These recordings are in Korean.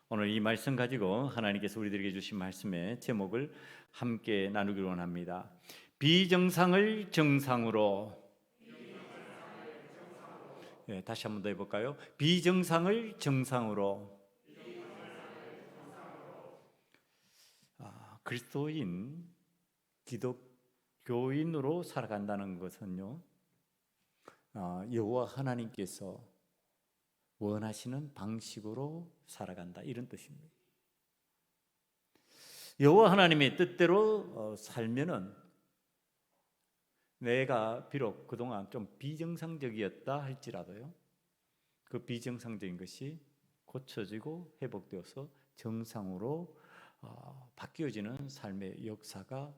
오늘 이 말씀 가지고 하나님께서 우리들에게 주신 말씀의 제목을 함께 나누기로 원합니다. 비정상을 정상으로. 다시 한번 더 해볼까요? 비정상을 정상으로. 그리스도인, 기독교인으로 살아간다는 것은요, 여호와 하나님께서 원하시는 방식으로 살아간다, 이런 뜻입니다. 여호와 하나님의 뜻대로 살면은 내가 비록 그동안 좀 비정상적이었다 할지라도요, 그 비정상적인 것이 고쳐지고 회복되어서 정상으로 바뀌어지는 삶의 역사가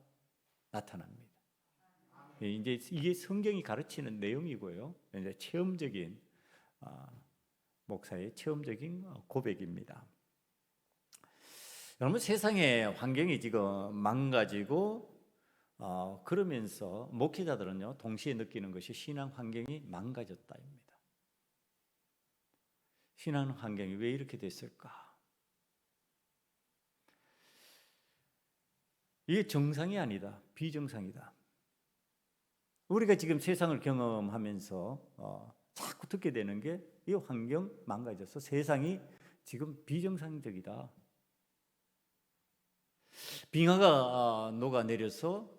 나타납니다. 이제 이게 성경이 가르치는 내용이고요, 이제 체험적인 목사의 체험적인 고백입니다. 여러분, 세상의 환경이 지금 망가지고 그러면서 목회자들은요, 동시에 느끼는 것이 신앙 환경이 망가졌다입니다. 신앙 환경이 왜 이렇게 됐을까? 이게 정상이 아니다, 비정상이다. 우리가 지금 세상을 경험하면서 자꾸 듣게 되는 게 이 환경 망가져서 세상이 지금 비정상적이다. 빙하가 녹아내려서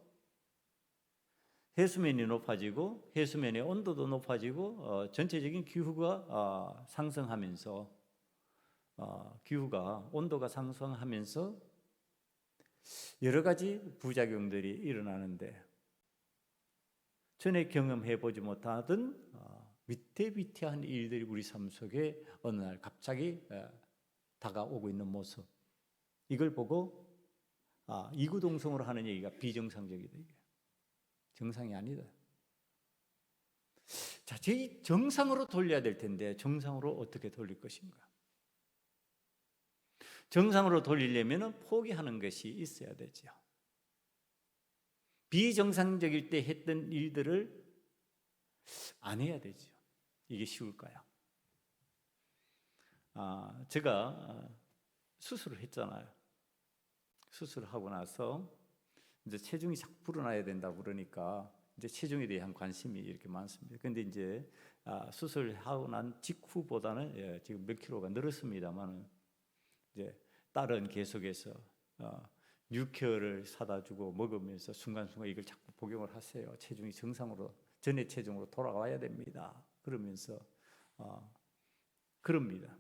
해수면이 높아지고 해수면의 온도도 높아지고 전체적인 기후가 상승하면서 기후가 온도가 상승하면서 여러 가지 부작용들이 일어나는데 전에 경험해 보지 못하던 위태위태한 일들이 우리 삶 속에 어느 날 갑자기 다가오고 있는 모습, 이걸 보고 이구동성으로 하는 얘기가 비정상적이다, 정상이 아니다. 자, 제 정상으로 돌려야 될 텐데 정상으로 어떻게 돌릴 것인가? 정상으로 돌리려면 포기하는 것이 있어야 되죠. 비정상적일 때 했던 일들을 안 해야 되죠. 이게 쉬울까요? 제가 수술을 했잖아요. 수술하고 나서 이제 체중이 자꾸 불어나야 된다고 그러니까 이제 체중에 대한 관심이 이렇게 많습니다. 근데 이제 수술하고 난 직후보다는 지금 몇 킬로가 늘었습니다만, 이제 딸은 계속해서 뉴케어를 사다 주고 먹으면서 순간순간 이걸 자꾸 복용을 하세요. 체중이 정상으로, 전의 체중으로 돌아와야 됩니다. 그러면서 그럽니다.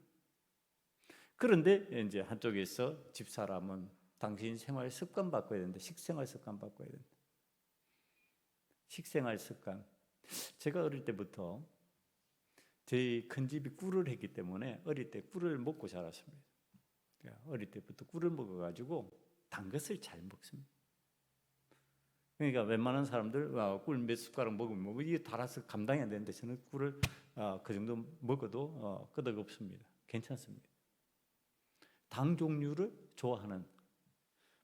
그런데 이제 한쪽에서 집사람은 당신 생활 습관 바꿔야 된다. 식생활 습관 바꿔야 된다. 식생활 습관. 제가 어릴 때부터 저희 큰 집이 꿀을 했기 때문에 어릴 때 꿀을 먹고 자랐습니다. 어릴 때부터 꿀을 먹어가지고 단 것을 잘 먹습니다. 그러니까 웬만한 사람들 꿀 몇 숟가락 먹으면 이게 달아서 감당이 안 되는데 저는 꿀을 그 정도 먹어도 끄덕 없습니다. 괜찮습니다. 당 종류를 좋아하는,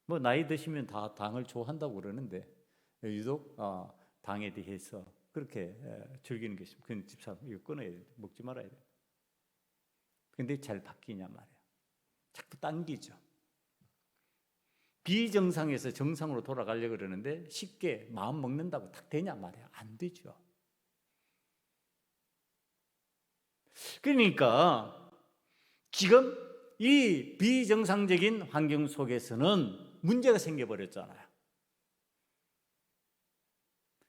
뭐 나이 드시면 다 당을 좋아한다고 그러는데 유독 당에 대해서 그렇게 즐기는 게 있습니다. 그 집사람 이거 끊어야 돼, 먹지 말아야 돼. 근데 잘 바뀌냐 말이에요. 자꾸 당기죠. 비정상에서 정상으로 돌아가려고 그러는데 쉽게 마음 먹는다고 딱 되냐 말이에요. 안 되죠. 그러니까 지금 이 비정상적인 환경 속에서는 문제가 생겨버렸잖아요.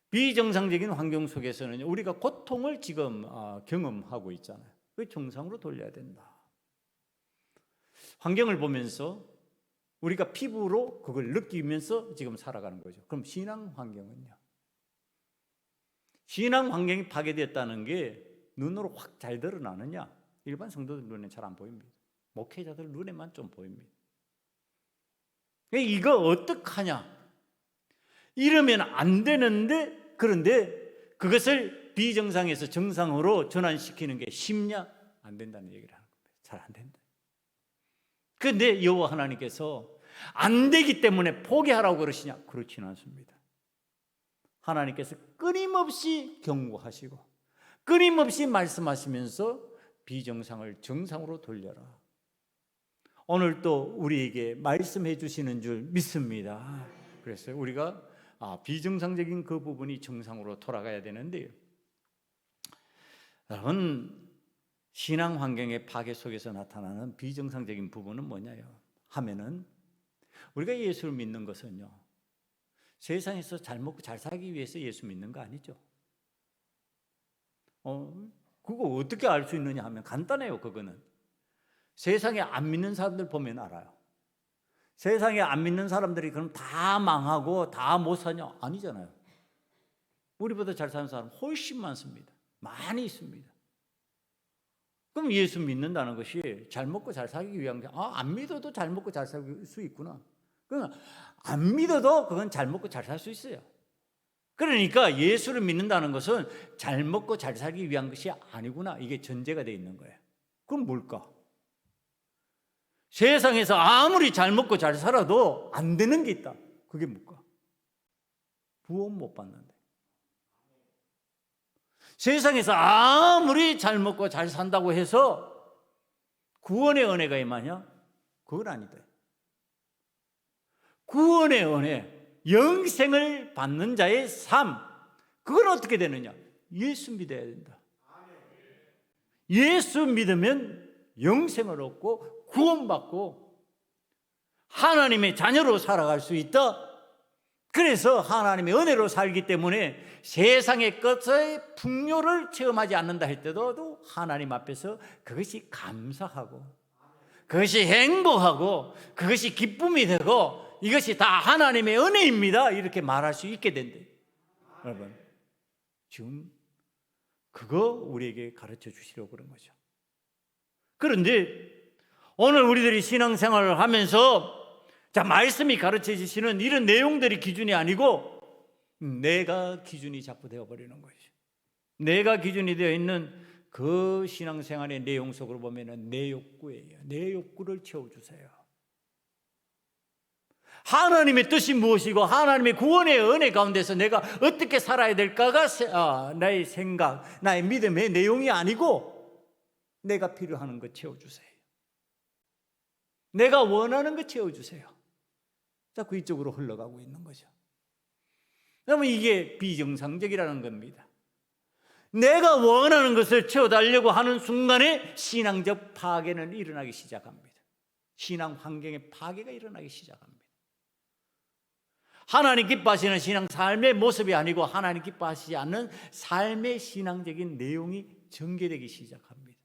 비정상적인 환경 속에서는 우리가 고통을 지금 경험하고 있잖아요. 그 정상으로 돌려야 된다. 환경을 보면서 우리가 피부로 그걸 느끼면서 지금 살아가는 거죠. 그럼 신앙 환경은요? 신앙 환경이 파괴됐다는 게 눈으로 확 잘 드러나느냐? 일반 성도들 눈에 잘 안 보입니다. 목회자들 눈에만 좀 보입니다. 이거 어떡하냐? 이러면 안 되는데, 그런데 그것을 비정상에서 정상으로 전환시키는 게 쉽냐? 안 된다는 얘기를 하는 겁니다. 잘 안 된다. 그런데 여호와 하나님께서 안 되기 때문에 포기하라고 그러시냐? 그렇지는 않습니다. 하나님께서 끊임없이 경고하시고 끊임없이 말씀하시면서 비정상을 정상으로 돌려라. 오늘 또 우리에게 말씀해 주시는 줄 믿습니다. 그래서 우리가 비정상적인 그 부분이 정상으로 돌아가야 되는데요. 여러분, 신앙 환경의 파괴 속에서 나타나는 비정상적인 부분은 뭐냐요? 하면은 우리가 예수를 믿는 것은요, 세상에서 잘 먹고 잘 살기 위해서 예수 믿는 거 아니죠. 그거 어떻게 알 수 있느냐 하면 간단해요. 그거는 세상에 안 믿는 사람들 보면 알아요. 세상에 안 믿는 사람들이 그럼 다 망하고 다 못 사냐? 아니잖아요. 우리보다 잘 사는 사람 훨씬 많습니다. 많이 있습니다. 그럼 예수 믿는다는 것이 잘 먹고 잘 살기 위한 게, 안 믿어도 잘 먹고 잘 살 수 있구나. 그러니까 안 믿어도 그건 잘 먹고 잘 살 수 있어요. 그러니까 예수를 믿는다는 것은 잘 먹고 잘 살기 위한 것이 아니구나, 이게 전제가 되어 있는 거예요. 그럼 뭘까? 세상에서 아무리 잘 먹고 잘 살아도 안 되는 게 있다. 그게 뭘까? 구원 못 받는데. 세상에서 아무리 잘 먹고 잘 산다고 해서 구원의 은혜가 임하냐? 그건 아니다. 구원의 은혜, 영생을 받는 자의 삶, 그건 어떻게 되느냐? 예수 믿어야 된다. 예수 믿으면 영생을 얻고 구원받고 하나님의 자녀로 살아갈 수 있다. 그래서 하나님의 은혜로 살기 때문에 세상의 것의 풍요를 체험하지 않는다 할 때도 하나님 앞에서 그것이 감사하고, 그것이 행복하고, 그것이 기쁨이 되고, 이것이 다 하나님의 은혜입니다, 이렇게 말할 수 있게 된대. 여러분, 지금 그거 우리에게 가르쳐 주시려고 그런 거죠. 그런데 오늘 우리들이 신앙생활을 하면서 말씀이 가르쳐 주시는 이런 내용들이 기준이 아니고 내가 기준이 자꾸 되어버리는 것이죠. 내가 기준이 되어 있는 그 신앙생활의 내용 속으로 보면은 내 욕구예요. 내 욕구를 채워주세요. 하나님의 뜻이 무엇이고 하나님의 구원의 은혜 가운데서 내가 어떻게 살아야 될까가 나의 생각, 나의 믿음의 내용이 아니고 내가 필요한 것 채워주세요. 내가 원하는 것 채워주세요. 자꾸 이쪽으로 흘러가고 있는 거죠. 그러면 이게 비정상적이라는 겁니다. 내가 원하는 것을 채워달라고 하는 순간에 신앙적 파괴는 일어나기 시작합니다. 신앙 환경의 파괴가 일어나기 시작합니다. 하나님 기뻐하시는 신앙 삶의 모습이 아니고 하나님 기뻐하시지 않는 삶의 신앙적인 내용이 전개되기 시작합니다.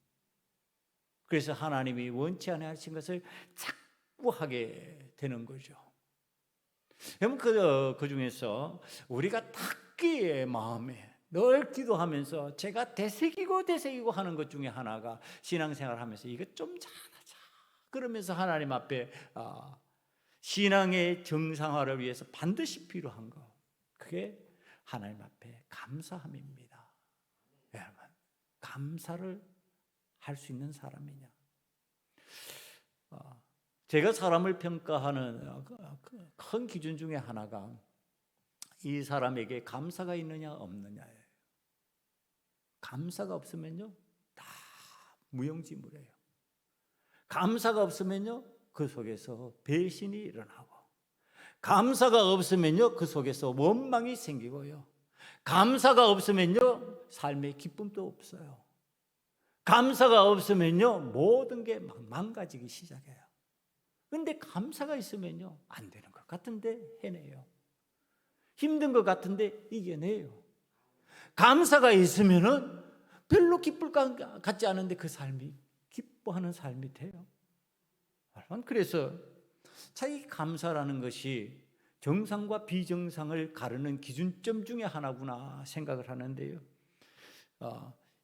그래서 하나님이 원치 않아 하신 것을 자꾸 하게 되는 거죠. 그럼 그 중에서 우리가 탁기의 마음에 늘 기도하면서 제가 되새기고 하는 것 중에 하나가 신앙생활 하면서 이거 좀 잘하자 그러면서 하나님 앞에 신앙의 정상화를 위해서 반드시 필요한 거, 그게 하나님 앞에 감사함입니다. 여러분, 감사를 할 수 있는 사람이냐? 제가 사람을 평가하는 큰 기준 중에 하나가 이 사람에게 감사가 있느냐 없느냐예요. 감사가 없으면요 다 무용지물이에요. 감사가 없으면요 그 속에서 배신이 일어나고, 감사가 없으면요 그 속에서 원망이 생기고요, 감사가 없으면요 삶의 기쁨도 없어요. 감사가 없으면요 모든 게 막 망가지기 시작해요. 그런데 감사가 있으면요 안 되는 것 같은데 해내요. 힘든 것 같은데 이겨내요. 감사가 있으면은 별로 기쁠 것 같지 않은데 그 삶이 기뻐하는 삶이 돼요. 그래서 자기 감사라는 것이 정상과 비정상을 가르는 기준점 중에 하나구나 생각을 하는데요.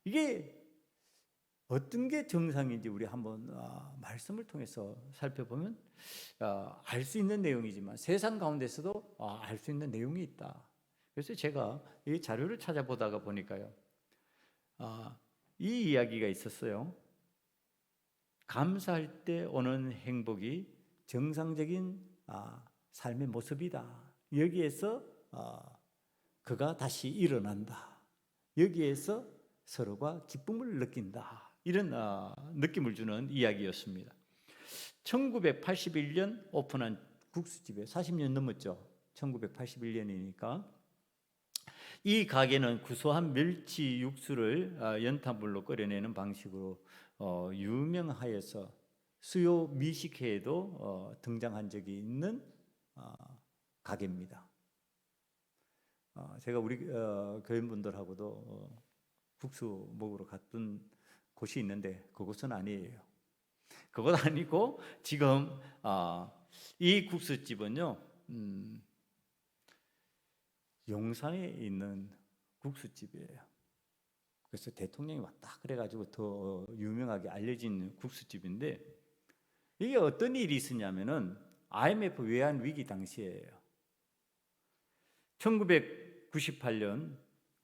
이게 어떤 게 정상인지 우리 한번 말씀을 통해서 살펴보면 알 수 있는 내용이지만 세상 가운데서도 알 수 있는 내용이 있다. 그래서 제가 이 자료를 찾아보다가 보니까요, 이 이야기가 있었어요. 감사할 때 오는 행복이 정상적인 삶의 모습이다. 여기에서 그가 다시 일어난다. 여기에서 서로가 기쁨을 느낀다. 이런 느낌을 주는 이야기였습니다. 1981년 오픈한 국수집이에요. 40년 넘었죠. 1981년이니까. 이 가게는 구수한 멸치 육수를 연탄불로 끓여내는 방식으로 유명하여서 수요 미식회에도 등장한 적이 있는 가게입니다. 제가 우리 교인분들하고도 국수 먹으러 갔던 곳이 있는데 그곳은 아니에요. 그곳 아니고 지금 이 국수집은요 용산에 있는 국수집이에요. 그래서 대통령이 왔다 그래가지고 더 유명하게 알려진 국수집인데 이게 어떤 일이 있었냐면은 IMF 외환 위기 당시에요. 1998년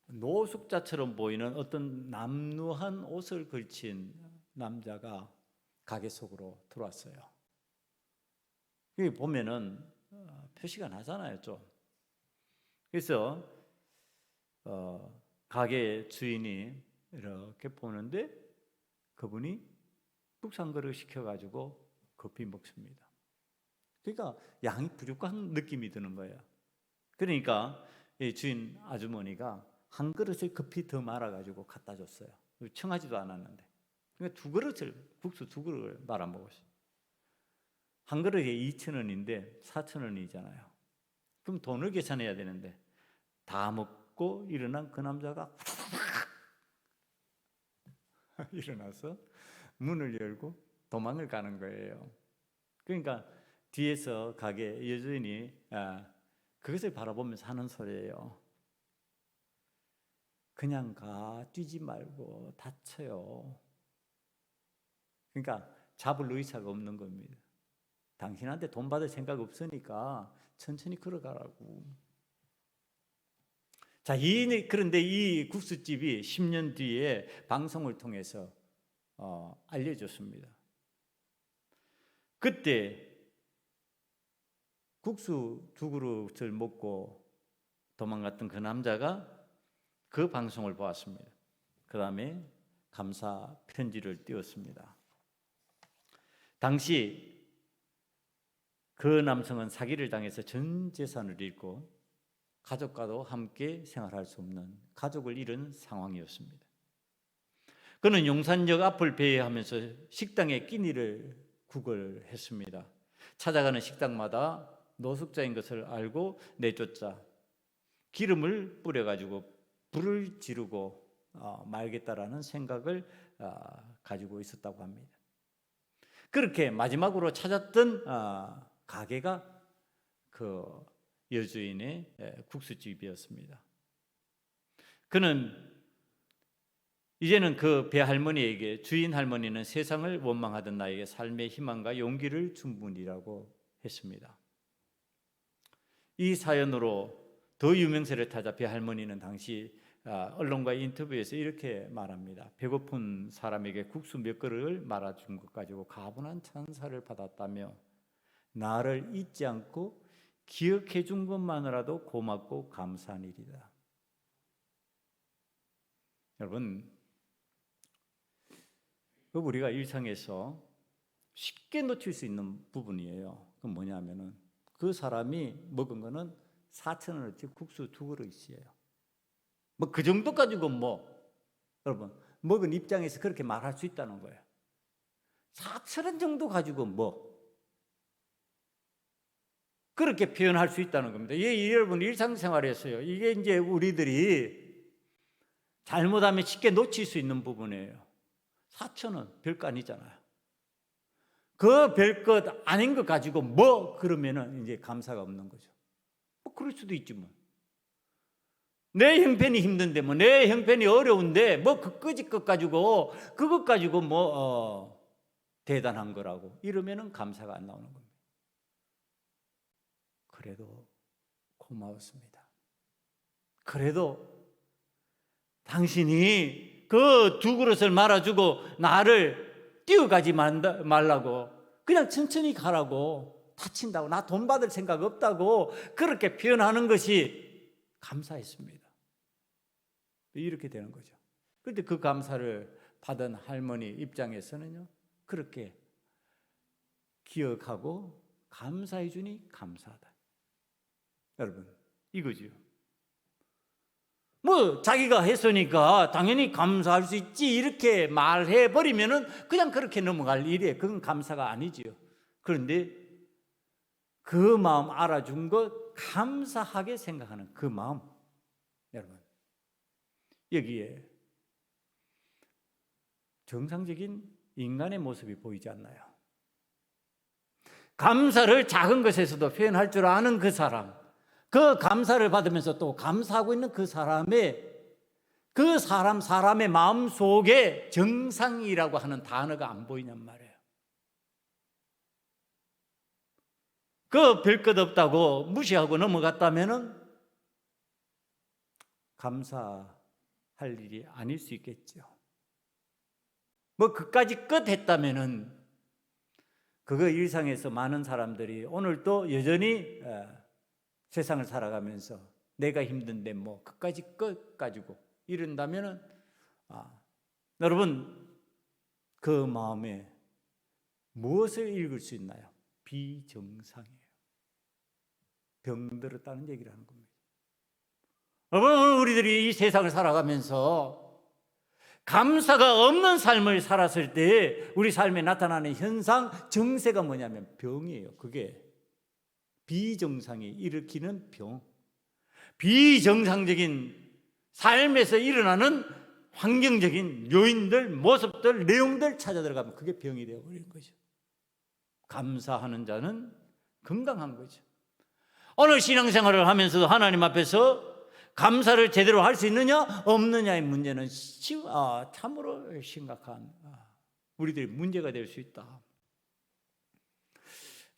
노숙자처럼 보이는 어떤 남루한 옷을 걸친 남자가 가게 속으로 들어왔어요. 여기 보면은 표시가 나잖아요, 좀. 그래서 가게 주인이 이렇게 보는데 그분이 국수 한 그릇 시켜가지고 커피 먹습니다. 그러니까 양이 부족한 느낌이 드는 거예요. 그러니까 이 주인 아주머니가 한 그릇을 커피 더 말아가지고 갖다 줬어요. 청하지도 않았는데. 그러니까 국수 두 그릇을 말아 먹었어요. 한 그릇에 2,000원인데 4,000원이잖아요. 그럼 돈을 계산해야 되는데 다 먹고 일어난 그 남자가 일어나서 문을 열고 도망을 가는 거예요. 그러니까 뒤에서 가게 여주인이 그것을 바라보면서 하는 소리예요. 그냥 가, 뛰지 말고 다쳐요. 그러니까 잡을 의사가 없는 겁니다. 당신한테 돈 받을 생각 없으니까 천천히 걸어가라고. 자, 그런데 이 국수집이 10년 뒤에 방송을 통해서 알려졌습니다. 그때 국수 두 그릇을 먹고 도망갔던 그 남자가 그 방송을 보았습니다. 그 다음에 감사 편지를 띄웠습니다. 당시 그 남성은 사기를 당해서 전 재산을 잃고 가족과도 함께 생활할 수 없는 가족을 잃은 상황이었습니다. 그는 용산역 앞을 배회하면서 식당에 끼니를 구걸했습니다. 찾아가는 식당마다 노숙자인 것을 알고 내쫓자 기름을 뿌려가지고 불을 지르고 말겠다라는 생각을 가지고 있었다고 합니다. 그렇게 마지막으로 찾았던 가게가 그 여주인의 국수집이었습니다. 그는 이제는 그 배할머니에게 주인 할머니는 세상을 원망하던 나에게 삶의 희망과 용기를 준 분이라고 했습니다. 이 사연으로 더 유명세를 타자 배할머니는 당시 언론과의 인터뷰에서 이렇게 말합니다. 배고픈 사람에게 국수 몇 그릇을 말아준 것 가지고 가분한 찬사를 받았다며 나를 잊지 않고 기억해 준 것만으로도 고맙고 감사한 일이다. 여러분, 우리가 일상에서 쉽게 놓칠 수 있는 부분이에요. 그건 뭐냐면은 그 사람이 먹은 거는 4,000원어치 국수 두 그릇이에요. 뭐 그 정도 가지고 여러분 먹은 입장에서 그렇게 말할 수 있다는 거예요. 4,000원 정도 가지고 그렇게 표현할 수 있다는 겁니다. 여러분 일상생활에서요. 이게 이제 우리들이 잘못하면 쉽게 놓칠 수 있는 부분이에요. 4,000원 별거 아니잖아요. 그 별것 아닌 것 가지고 그러면은 이제 감사가 없는 거죠. 그럴 수도 있지 뭐. 내 형편이 힘든데 내 형편이 어려운데 그까짓 것 가지고 그것 가지고 대단한 거라고 이러면은 감사가 안 나오는 겁니다. 그래도 고마웠습니다. 그래도 당신이 그 두 그릇을 말아주고 나를 뛰어가지 말라고 그냥 천천히 가라고 다친다고 나 돈 받을 생각 없다고 그렇게 표현하는 것이 감사했습니다. 이렇게 되는 거죠. 그런데 그 감사를 받은 할머니 입장에서는요 그렇게 기억하고 감사해 주니 감사하다. 여러분, 이거죠. 뭐 자기가 했으니까 당연히 감사할 수 있지 이렇게 말해 버리면은 그냥 그렇게 넘어갈 일이에요. 그건 감사가 아니지요. 그런데 그 마음 알아준 것 감사하게 생각하는 그 마음, 여러분, 여기에 정상적인 인간의 모습이 보이지 않나요? 감사를 작은 것에서도 표현할 줄 아는 그 사람, 그 감사를 받으면서 또 감사하고 있는 그 사람의 마음 속에 정상이라고 하는 단어가 안 보이냔 말이에요. 그 별것 없다고 무시하고 넘어갔다면은 감사할 일이 아닐 수 있겠죠. 뭐 그까지 끝 했다면은 그거 일상에서 많은 사람들이 오늘도 여전히 세상을 살아가면서 내가 힘든데 뭐 그까지 끝 가지고 이런다면은 여러분, 그 마음에 무엇을 읽을 수 있나요? 비정상이에요. 병들었다는 얘기를 하는 겁니다. 여러분, 우리들이 이 세상을 살아가면서 감사가 없는 삶을 살았을 때 우리 삶에 나타나는 현상, 정세가 뭐냐면 병이에요. 그게 비정상이 일으키는 병, 비정상적인 삶에서 일어나는 환경적인 요인들, 모습들, 내용들 찾아 들어가면 그게 병이 되어버리는 거죠. 감사하는 자는 건강한 거죠. 오늘 신앙생활을 하면서도 하나님 앞에서 감사를 제대로 할 수 있느냐 없느냐의 문제는 참으로 심각한 우리들의 문제가 될 수 있다.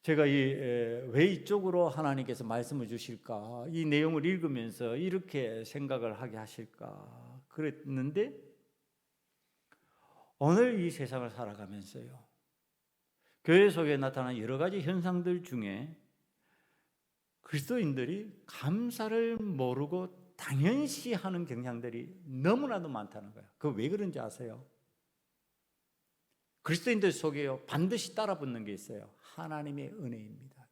제가 왜 이쪽으로 하나님께서 말씀을 주실까, 이 내용을 읽으면서 이렇게 생각을 하게 하실까 그랬는데, 오늘 이 세상을 살아가면서요, 교회 속에 나타나는 여러 가지 현상들 중에 그리스도인들이 감사를 모르고 당연시 하는 경향들이 너무나도 많다는 거예요. 그거 왜 그런지 아세요? 그리스도인들 속에요, 반드시 따라붙는 게 있어요. 하나님의 은혜입니다.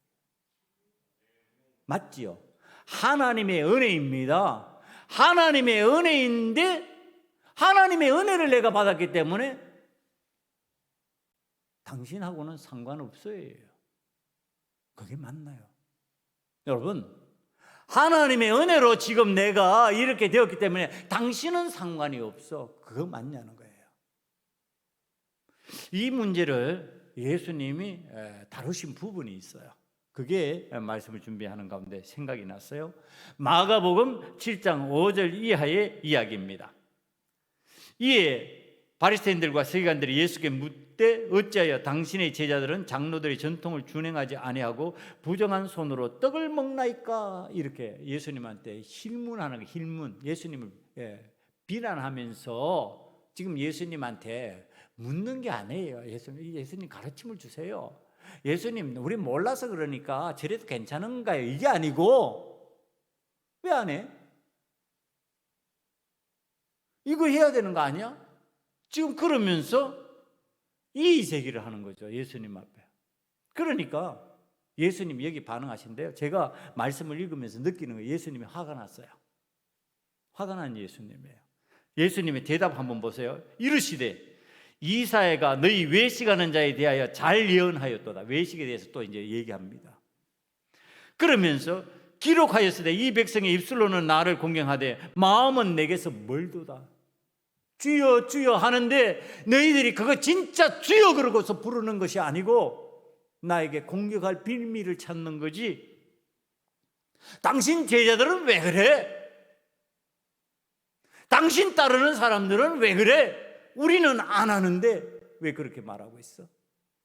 맞지요? 하나님의 은혜입니다. 하나님의 은혜인데 하나님의 은혜를 내가 받았기 때문에 당신하고는 상관없어요. 그게 맞나요? 여러분, 하나님의 은혜로 지금 내가 이렇게 되었기 때문에 당신은 상관이 없어. 그거 맞냐는 거예요. 이 문제를 예수님이 다루신 부분이 있어요. 그게 말씀을 준비하는 가운데 생각이 났어요. 마가복음 7장 5절 이하의 이야기입니다. 이에 바리새인들과 서기관들이 예수께 묻되 어찌하여 당신의 제자들은 장로들의 전통을 준행하지 아니하고 부정한 손으로 떡을 먹나이까? 이렇게 예수님한테 힐문하는 거, 힐문. 예수님을 비난하면서 지금 예수님한테 묻는 게 아니에요. 예수님 가르침을 주세요. 예수님, 우리 몰라서 그러니까 저래도 괜찮은가요? 이게 아니고 왜 안 해? 이거 해야 되는 거 아니야? 지금 그러면서 이의제기를 하는 거죠. 예수님 앞에. 그러니까 예수님이 여기 반응하신대요. 제가 말씀을 읽으면서 느끼는 거예요. 예수님이 화가 났어요. 화가 난 예수님이에요. 예수님의 대답 한번 보세요. 이르시되 이사야가 너희 외식하는 자에 대하여 잘 예언하였도다. 외식에 대해서 또 이제 얘기합니다. 그러면서 기록하였으되 이 백성의 입술로는 나를 공경하되 마음은 내게서 멀도다. 주여 주여 하는데 너희들이 그거 진짜 주여 그러고서 부르는 것이 아니고 나에게 공격할 빌미를 찾는 거지. 당신 제자들은 왜 그래? 당신 따르는 사람들은 왜 그래? 우리는 안 하는데 왜 그렇게 말하고 있어?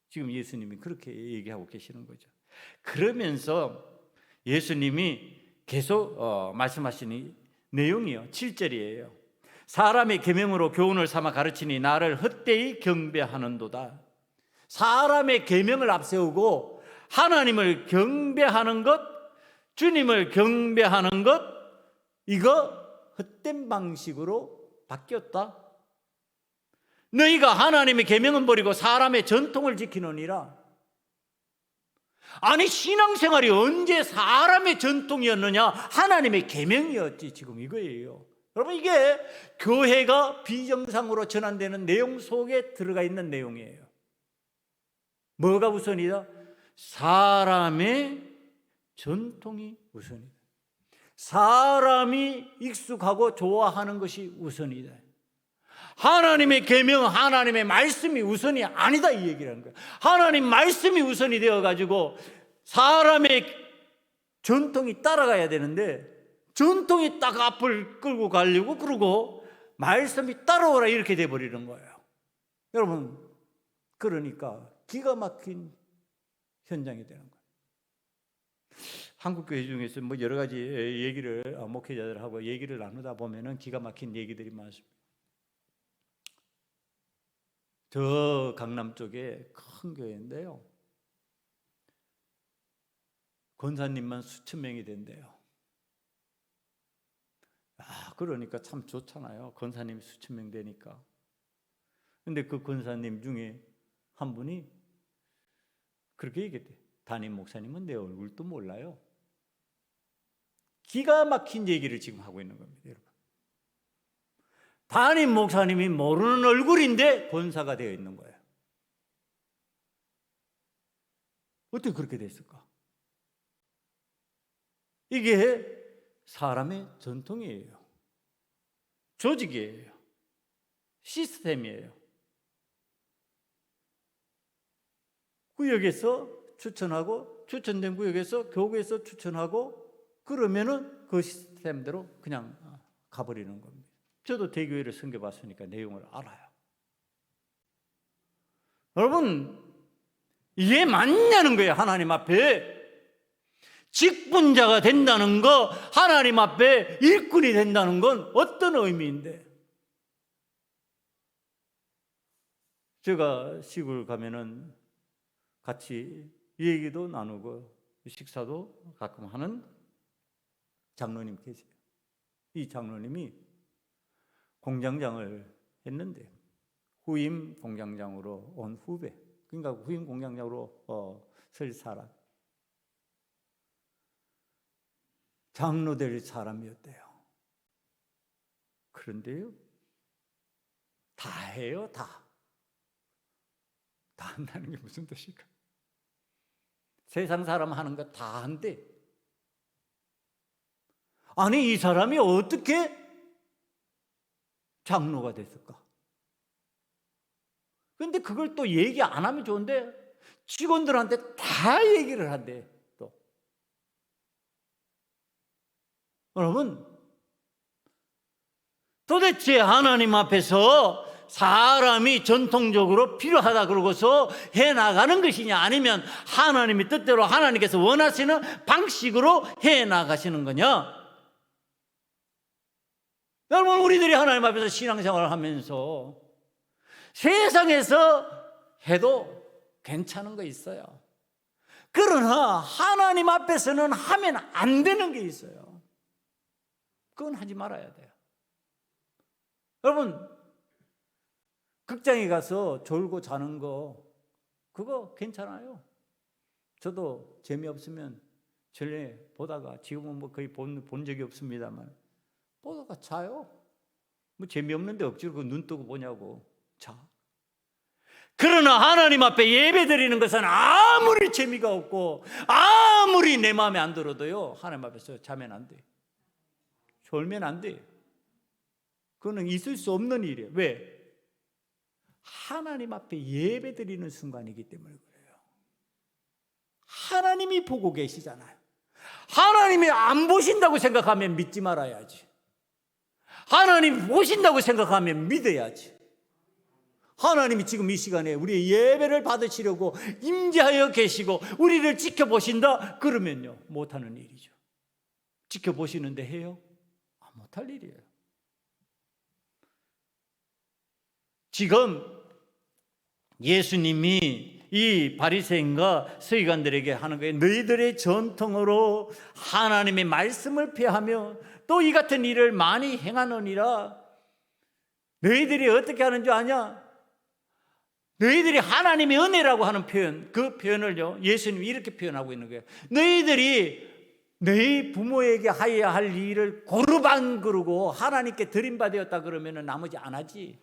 지금 예수님이 그렇게 얘기하고 계시는 거죠. 그러면서 예수님이 계속 말씀하시는 내용이요, 7절이에요. 사람의 계명으로 교훈을 삼아 가르치니 나를 헛되이 경배하는도다. 사람의 계명을 앞세우고 하나님을 경배하는 것, 주님을 경배하는 것, 이거 헛된 방식으로 바뀌었다. 너희가 하나님의 계명은 버리고 사람의 전통을 지키느니라. 아니 신앙생활이 언제 사람의 전통이었느냐? 하나님의 계명이었지. 지금 이거예요. 여러분, 이게 교회가 비정상으로 전환되는 내용 속에 들어가 있는 내용이에요. 뭐가 우선이다? 사람의 전통이 우선이다. 사람이 익숙하고 좋아하는 것이 우선이다. 하나님의 계명, 하나님의 말씀이 우선이 아니다, 이 얘기를 하는 거예요. 하나님 말씀이 우선이 되어가지고 사람의 전통이 따라가야 되는데, 전통이 딱 앞을 끌고 가려고 그러고 말씀이 따라오라 이렇게 돼버리는 거예요. 여러분, 그러니까 기가 막힌 현장이 되는 거예요. 한국교회 중에서 뭐 여러 가지 얘기를 목회자들하고 얘기를 나누다 보면은 기가 막힌 얘기들이 많습니다. 저 강남 쪽에 큰 교회인데요, 권사님만 수천 명이 된대요. 그러니까 참 좋잖아요. 권사님이 수천 명 되니까. 근데 그 권사님 중에 한 분이 그렇게 얘기했대요. 담임 목사님은 내 얼굴도 몰라요. 기가 막힌 얘기를 지금 하고 있는 겁니다, 여러분. 담임 목사님이 모르는 얼굴인데 권사가 되어 있는 거예요. 어떻게 그렇게 됐을까? 이게 사람의 전통이에요. 조직이에요. 시스템이에요. 구역에서 추천하고, 추천된 구역에서 교구에서 추천하고, 그러면은 그 시스템대로 그냥 가버리는 겁니다. 저도 대교회를 섬겨봤으니까 내용을 알아요. 여러분, 이게 맞냐는 거예요. 하나님 앞에 직분자가 된다는 거, 하나님 앞에 일꾼이 된다는 건 어떤 의미인데? 제가 시골 가면은 같이 얘기도 나누고 식사도 가끔 하는 장로님 계세요. 이 장로님이 공장장을 했는데 후임 공장장으로 온 후배, 그러니까 후임 공장장으로 설 사람, 장로 될 사람이었대요. 그런데요, 다 해요. 다 한다는 게 무슨 뜻일까? 세상 사람 하는 거 다 한대. 아니, 이 사람이 어떻게 장로가 됐을까? 그런데 그걸 또 얘기 안 하면 좋은데 직원들한테 다 얘기를 한대. 또 여러분, 도대체 하나님 앞에서 사람이 전통적으로 필요하다 그러고서 해나가는 것이냐, 아니면 하나님의 뜻대로 하나님께서 원하시는 방식으로 해나가시는 거냐? 여러분, 우리들이 하나님 앞에서 신앙생활을 하면서 세상에서 해도 괜찮은 거 있어요. 그러나 하나님 앞에서는 하면 안 되는 게 있어요. 그건 하지 말아야 돼요. 여러분, 극장에 가서 졸고 자는 거 그거 괜찮아요. 저도 재미없으면 전에 보다가, 지금은 뭐 거의 본 적이 없습니다만, 보다가 자요. 뭐 재미없는데 억지로 그 눈 뜨고 보냐고. 자. 그러나 하나님 앞에 예배 드리는 것은 아무리 재미가 없고 아무리 내 마음에 안 들어도요, 하나님 앞에서 자면 안 돼. 졸면 안 돼. 그거는 있을 수 없는 일이에요. 왜? 하나님 앞에 예배 드리는 순간이기 때문에 그래요. 하나님이 보고 계시잖아요. 하나님이 안 보신다고 생각하면 믿지 말아야지. 하나님이 보신다고 생각하면 믿어야지. 하나님이 지금 이 시간에 우리의 예배를 받으시려고 임재하여 계시고 우리를 지켜보신다 그러면요, 못하는 일이죠. 지켜보시는데 해요? 못할 일이에요. 지금 예수님이 이 바리새인과 서기관들에게 하는 거예요. 너희들의 전통으로 하나님의 말씀을 폐하며 또 이 같은 일을 많이 행하느니라. 너희들이 어떻게 하는 줄 아냐? 너희들이 하나님의 은혜라고 하는 표현, 그 표현을요, 예수님이 이렇게 표현하고 있는 거예요. 너희들이 너희 부모에게 하여야 할 일을 고루방 그르고 하나님께 드림받았다 그러면 나머지 안 하지.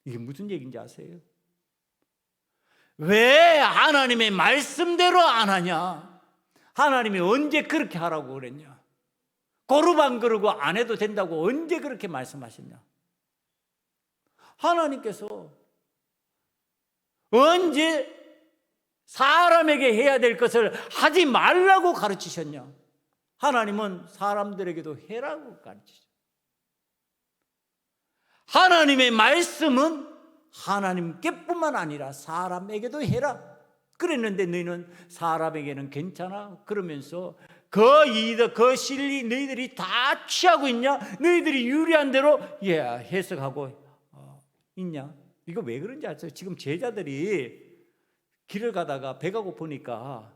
이게 무슨 얘기인지 아세요? 왜 하나님의 말씀대로 안 하냐? 하나님이 언제 그렇게 하라고 그랬냐? 고루방 그르고 안 해도 된다고 언제 그렇게 말씀하셨냐? 하나님께서 언제 사람에게 해야 될 것을 하지 말라고 가르치셨냐? 하나님은 사람들에게도 해라고 가르치셨죠. 하나님의 말씀은 하나님께뿐만 아니라 사람에게도 해라 그랬는데 너희는 사람에게는 괜찮아 그러면서 그 이득, 그 실리 너희들이 다 취하고 있냐? 너희들이 유리한 대로 해석하고 있냐? 이거 왜 그런지 아세요? 지금 제자들이 길을 가다가 배가 고프니까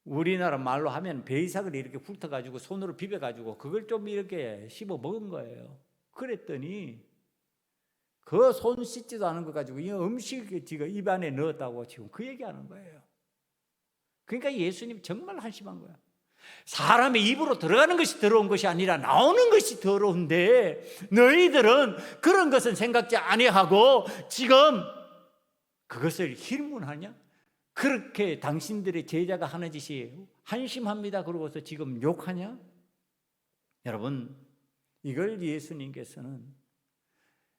우리나라 말로 하면 배이삭을 이렇게 훑어가지고 손으로 비벼가지고 그걸 좀 이렇게 씹어 먹은 거예요. 그랬더니 그 손 씻지도 않은 거 가지고 이 음식을 지금 입 안에 넣었다고 지금 그 얘기하는 거예요. 그러니까 예수님 정말 한심한 거야. 사람의 입으로 들어가는 것이 더러운 것이 아니라 나오는 것이 더러운데 너희들은 그런 것은 생각지 아니하고 지금 그것을 힐문하냐? 그렇게 당신들의 제자가 하는 짓이 한심합니다 그러고서 지금 욕하냐? 여러분, 이걸 예수님께서는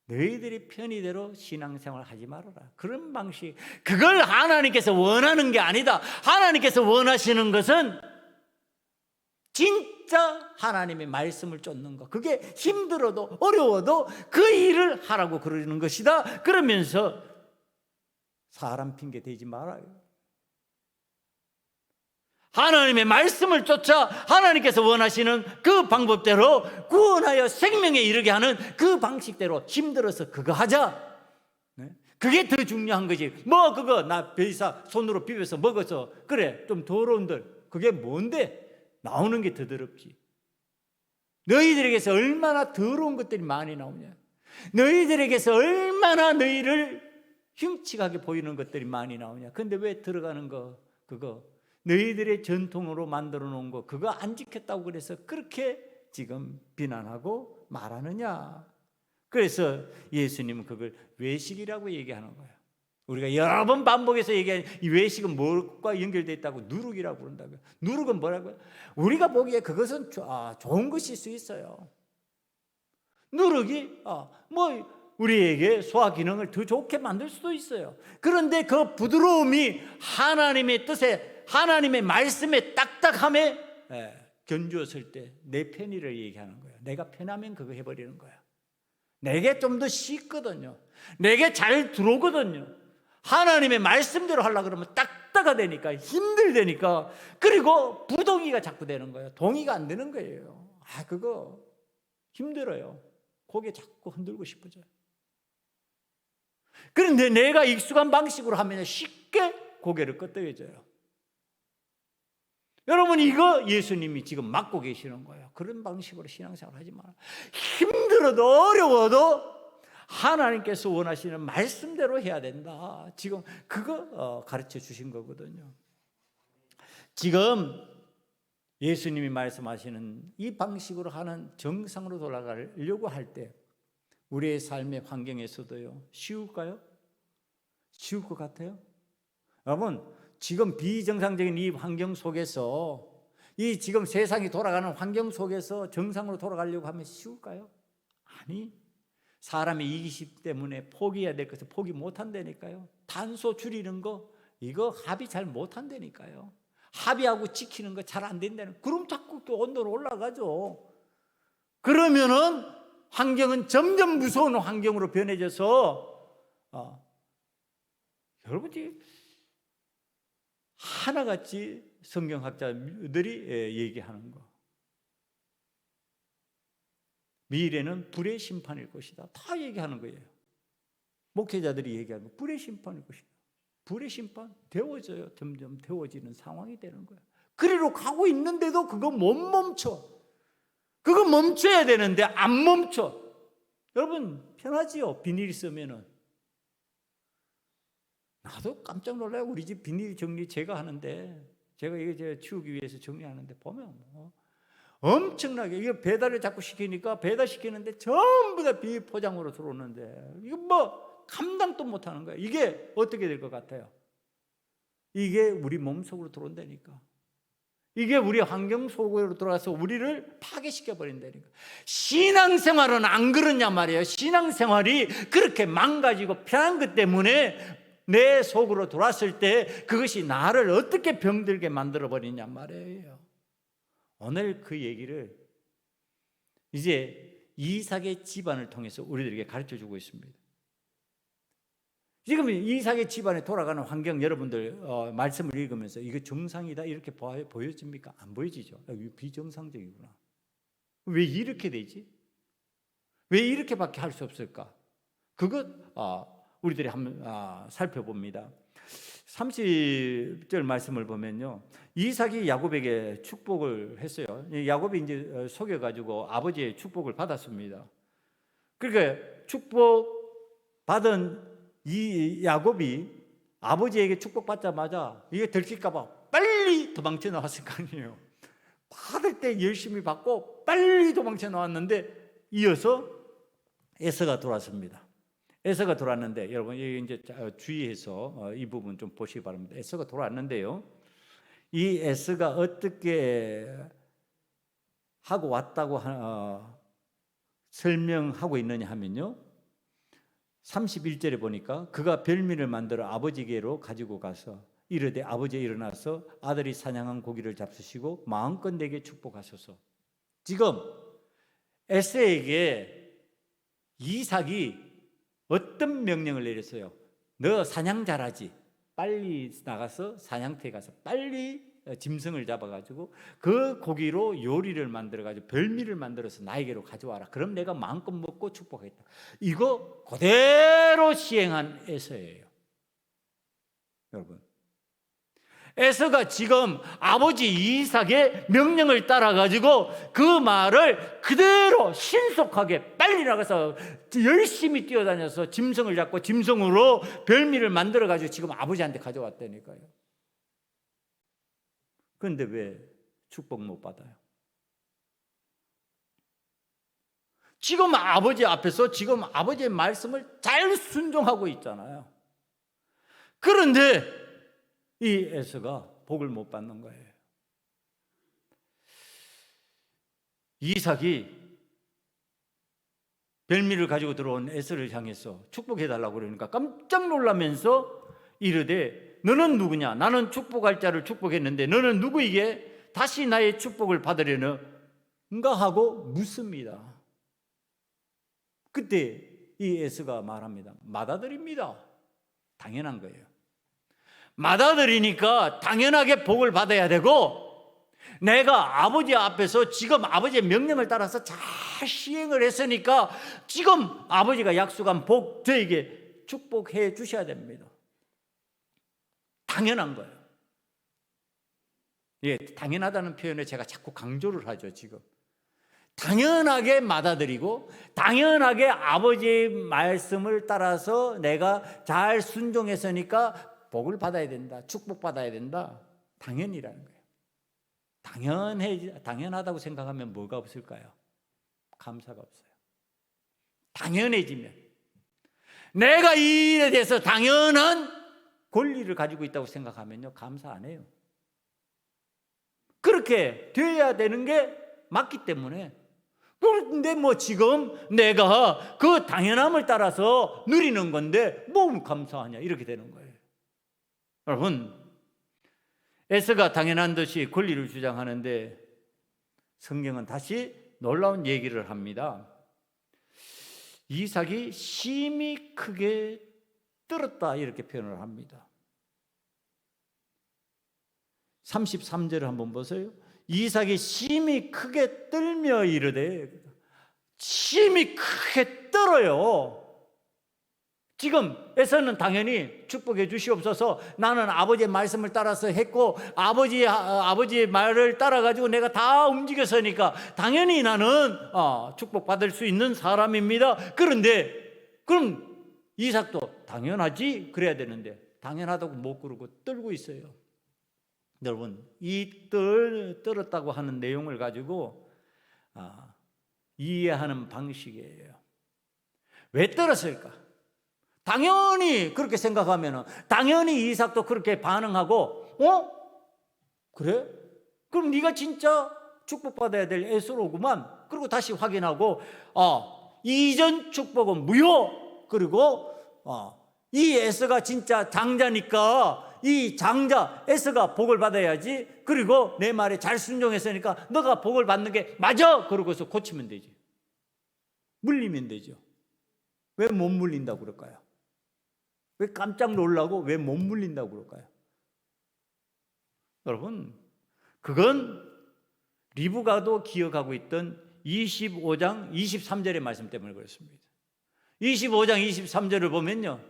너희들이 편의대로 신앙생활 하지 말아라, 그런 방식, 그걸 하나님께서 원하는 게 아니다. 하나님께서 원하시는 것은 진짜 하나님의 말씀을 쫓는 것, 그게 힘들어도 어려워도 그 일을 하라고 그러는 것이다. 그러면서 사람 핑계 대지 말아요. 하나님의 말씀을 쫓아 하나님께서 원하시는 그 방법대로 구원하여 생명에 이르게 하는 그 방식대로 힘들어서 그거 하자. 그게 더 중요한 거지. 뭐 그거 나 배이사 손으로 비벼서 먹어서 그래 좀 더러운들 그게 뭔데? 나오는 게 더 더럽지. 너희들에게서 얼마나 더러운 것들이 많이 나오냐? 너희들에게서 얼마나 너희를 흉측하게 보이는 것들이 많이 나오냐? 근데 왜 들어가는 거 그거 너희들의 전통으로 만들어 놓은 거 그거 안 지켰다고 그래서 그렇게 지금 비난하고 말하느냐? 그래서 예수님은 그걸 외식이라고 얘기하는 거예요. 우리가 여러 번 반복해서 얘기하는 이 외식은 뭘과 연결되어 있다고 누룩이라고 부른다고요. 누룩은 뭐라고요? 우리가 보기에 그것은 좋은 것일 수 있어요. 누룩이 뭐 우리에게 소화 기능을 더 좋게 만들 수도 있어요. 그런데 그 부드러움이 하나님의 뜻에, 하나님의 말씀에 딱딱함에 견주었을 때 내 편의를 얘기하는 거예요. 내가 편하면 그거 해버리는 거야. 내게 좀 더 쉽거든요. 내게 잘 들어오거든요. 하나님의 말씀대로 하려고 그러면 딱딱하다니까, 힘들다니까. 그리고 부동의가 자꾸 되는 거예요. 동의가 안 되는 거예요. 그거 힘들어요. 고개 자꾸 흔들고 싶어져요. 그런데 내가 익숙한 방식으로 하면 쉽게 고개를 끄덕여져요. 여러분, 이거 예수님이 지금 막고 계시는 거예요. 그런 방식으로 신앙생활 하지 마라. 힘들어도 어려워도 하나님께서 원하시는 말씀대로 해야 된다. 지금 그거 가르쳐 주신 거거든요. 지금 예수님이 말씀하시는 이 방식으로 하는 정상으로 돌아가려고 할 때 우리의 삶의 환경에서도요, 쉬울까요? 쉬울 것 같아요? 여러분, 지금 비정상적인 이 환경 속에서, 이 지금 세상이 돌아가는 환경 속에서 정상으로 돌아가려고 하면 쉬울까요? 아니, 사람의 이기심 때문에 포기해야 될 것을 포기 못한다니까요. 탄소 줄이는 거 이거 합의 잘 못한다니까요. 합의하고 지키는 거 잘 안 된다는. 그럼 자꾸 또 온도는 올라가죠. 그러면은 환경은 점점 무서운 환경으로 변해져서 여러분이 하나같이 성경학자들이 얘기하는 거, 미래는 불의 심판일 것이다, 다 얘기하는 거예요. 목회자들이 얘기하는 거, 불의 심판일 것이다. 불의 심판, 데워져요. 점점 데워지는 상황이 되는 거예요. 그리로 가고 있는데도 그거 못 멈춰. 그거 멈춰야 되는데 안 멈춰. 여러분, 편하지요? 비닐 쓰면은. 나도 깜짝 놀라요. 우리 집 비닐 정리 제가 하는데, 제가 이거 치우기 위해서 정리하는데 보면 엄청나게, 이거 배달을 자꾸 시키니까 배달시키는데 전부 다 비포장으로 들어오는데 이거 뭐 감당도 못하는 거예요. 이게 어떻게 될 것 같아요? 이게 우리 몸속으로 들어온다니까. 이게 우리 환경 속으로 들어가서 우리를 파괴시켜 버린다니까. 신앙생활은 안 그러냐 말이에요. 신앙생활이 그렇게 망가지고 편한 것 때문에 내 속으로 들어왔을 때 그것이 나를 어떻게 병들게 만들어 버리냐 말이에요. 오늘 그 얘기를 이제 이삭의 집안을 통해서 우리들에게 가르쳐 주고 있습니다. 지금 이삭의 집안에 돌아가는 환경, 여러분들 말씀을 읽으면서 이거 정상이다 이렇게 보여집니까? 안 보여지죠. 비정상적이구나. 왜 이렇게 되지? 왜 이렇게밖에 할 수 없을까? 그것 우리들이 한번 살펴봅니다. 30절 말씀을 보면요, 이삭이 야곱에게 축복을 했어요. 야곱이 이제 속여가지고 아버지의 축복을 받았습니다. 그러니까 축복 받은 이 야곱이 아버지에게 축복받자마자 이게 들킬까봐 빨리 도망쳐 나왔을 거 아니에요. 받을 때 열심히 받고 빨리 도망쳐 나왔는데 이어서 에서가 돌아왔습니다. 에서가 돌아왔는데 여러분 이제 주의해서 이 부분 좀 보시기 바랍니다. 에서가 돌아왔는데요, 이 에서가 어떻게 하고 왔다고 설명하고 있느냐 하면요, 31절에 보니까 그가 별미를 만들어 아버지께로 가지고 가서 이르되 아버지 일어나서 아들이 사냥한 고기를 잡수시고 마음껏 내게 축복하소서. 지금 에서에게 이삭이 어떤 명령을 내렸어요? 너 사냥 잘하지? 빨리 나가서 사냥터에 가서 빨리 짐승을 잡아가지고 그 고기로 요리를 만들어가지고 별미를 만들어서 나에게로 가져와라. 그럼 내가 마음껏 먹고 축복하겠다. 이거 그대로 시행한 에서예요. 여러분, 에서가 지금 아버지 이삭의 명령을 따라가지고 그 말을 그대로 신속하게 빨리 나가서 열심히 뛰어다녀서 짐승을 잡고 짐승으로 별미를 만들어가지고 지금 아버지한테 가져왔다니까요. 그런데 왜 축복 못 받아요? 지금 아버지 앞에서 지금 아버지의 말씀을 잘 순종하고 있잖아요. 그런데 이 에서가 복을 못 받는 거예요. 이삭이 별미를 가지고 들어온 에서를 향해서 축복해달라고 그러니까 깜짝 놀라면서 이르되 너는 누구냐? 나는 축복할 자를 축복했는데 너는 누구에게 다시 나의 축복을 받으려는가 하고 묻습니다. 그때 이 에서가 말합니다. 맏아들입니다. 당연한 거예요. 맏아들이니까 당연하게 복을 받아야 되고, 내가 아버지 앞에서 지금 아버지의 명령을 따라서 잘 시행을 했으니까 지금 아버지가 약속한 복 저에게 축복해 주셔야 됩니다. 당연한 거예요. 예, 당연하다는 표현에 제가 자꾸 강조를 하죠. 지금 당연하게 맏아들이고 당연하게 아버지의 말씀을 따라서 내가 잘 순종했으니까 복을 받아야 된다, 축복받아야 된다. 당연이라는 거예요. 당연하다고 생각하면 뭐가 없을까요? 감사가 없어요. 당연해지면, 내가 이 일에 대해서 당연한 권리를 가지고 있다고 생각하면요, 감사 안 해요. 그렇게 돼야 되는 게 맞기 때문에. 그런데 뭐 지금 내가 그 당연함을 따라서 누리는 건데 뭐 감사하냐, 이렇게 되는 거예요. 여러분, 에서가 당연한 듯이 권리를 주장하는데 성경은 다시 놀라운 얘기를 합니다. 이삭이 심히 크게 떨었다, 이렇게 표현을 합니다. 33절을 한번 보세요. 이삭이 심히 크게 떨며 이르되, 심히 크게 떨어요. 지금 에서는 당연히 축복해 주시옵소서, 나는 아버지의 말씀을 따라서 했고 아버지의 말을 따라가지고 내가 다 움직였으니까 당연히 나는 축복받을 수 있는 사람입니다. 그런데 그럼 이삭도 당연하지 그래야 되는데 당연하다고 못 그러고 떨고 있어요. 여러분, 이 떨었다고 하는 내용을 가지고 이해하는 방식이에요. 왜 떨었을까? 당연히 그렇게 생각하면 당연히 이삭도 그렇게 반응하고 그래? 그럼 네가 진짜 축복받아야 될 에서로구만. 그리고 다시 확인하고 이전 축복은 무효. 그리고 이 에서가 진짜 장자니까 이 장자 에서가 복을 받아야지. 그리고 내 말에 잘 순종했으니까 너가 복을 받는 게 맞아. 그러고서 고치면 되지. 물리면 되죠. 왜 못 물린다고 그럴까요? 왜 깜짝 놀라고 왜 못 물린다고 그럴까요? 여러분, 그건 리브가도 기억하고 있던 25장 23절의 말씀 때문에 그렇습니다. 25장 23절을 보면요,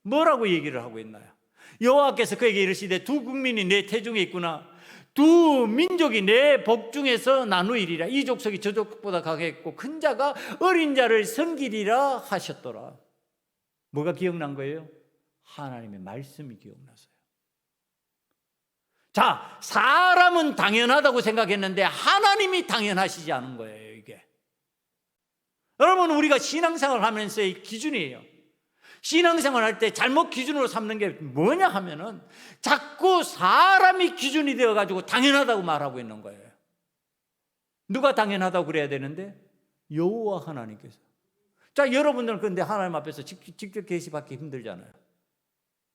뭐라고 얘기를 하고 있나요? 여호와께서 그에게 이르시되 두 국민이 내 태중에 있구나. 두 민족이 내 복중에서 나누이리라. 이 족속이 저 족보다 강했고 큰 자가 어린 자를 섬기리라 하셨더라. 뭐가 기억난 거예요? 하나님의 말씀이 기억나서요. 자, 사람은 당연하다고 생각했는데 하나님이 당연하시지 않은 거예요, 이게. 여러분, 우리가 신앙생활을 하면서의 기준이에요. 신앙생활 할 때 잘못 기준으로 삼는 게 뭐냐 하면은 자꾸 사람이 기준이 되어가지고 당연하다고 말하고 있는 거예요. 누가 당연하다고 그래야 되는데? 여호와 하나님께서. 자, 여러분들은 그런데 하나님 앞에서 직접 계시받기 힘들잖아요.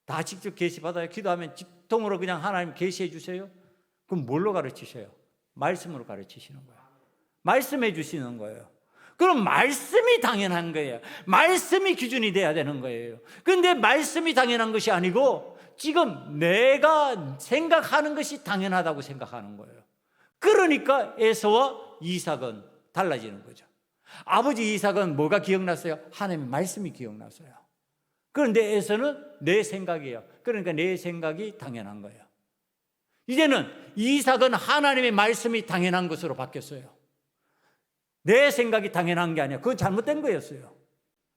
다 직접 계시받아요. 기도하면 직통으로 그냥 하나님 계시해 주세요. 그럼 뭘로 가르치셔요? 말씀으로 가르치시는 거예요. 말씀해 주시는 거예요. 그럼 말씀이 당연한 거예요. 말씀이 기준이 돼야 되는 거예요. 그런데 말씀이 당연한 것이 아니고 지금 내가 생각하는 것이 당연하다고 생각하는 거예요. 그러니까 에서와 이삭은 달라지는 거죠. 아버지 이삭은 뭐가 기억났어요? 하나님의 말씀이 기억났어요. 그런데 에서는 내 생각이에요. 그러니까 내 생각이 당연한 거예요. 이제는 이삭은 하나님의 말씀이 당연한 것으로 바뀌었어요. 내 생각이 당연한 게 아니야. 그건 잘못된 거였어요.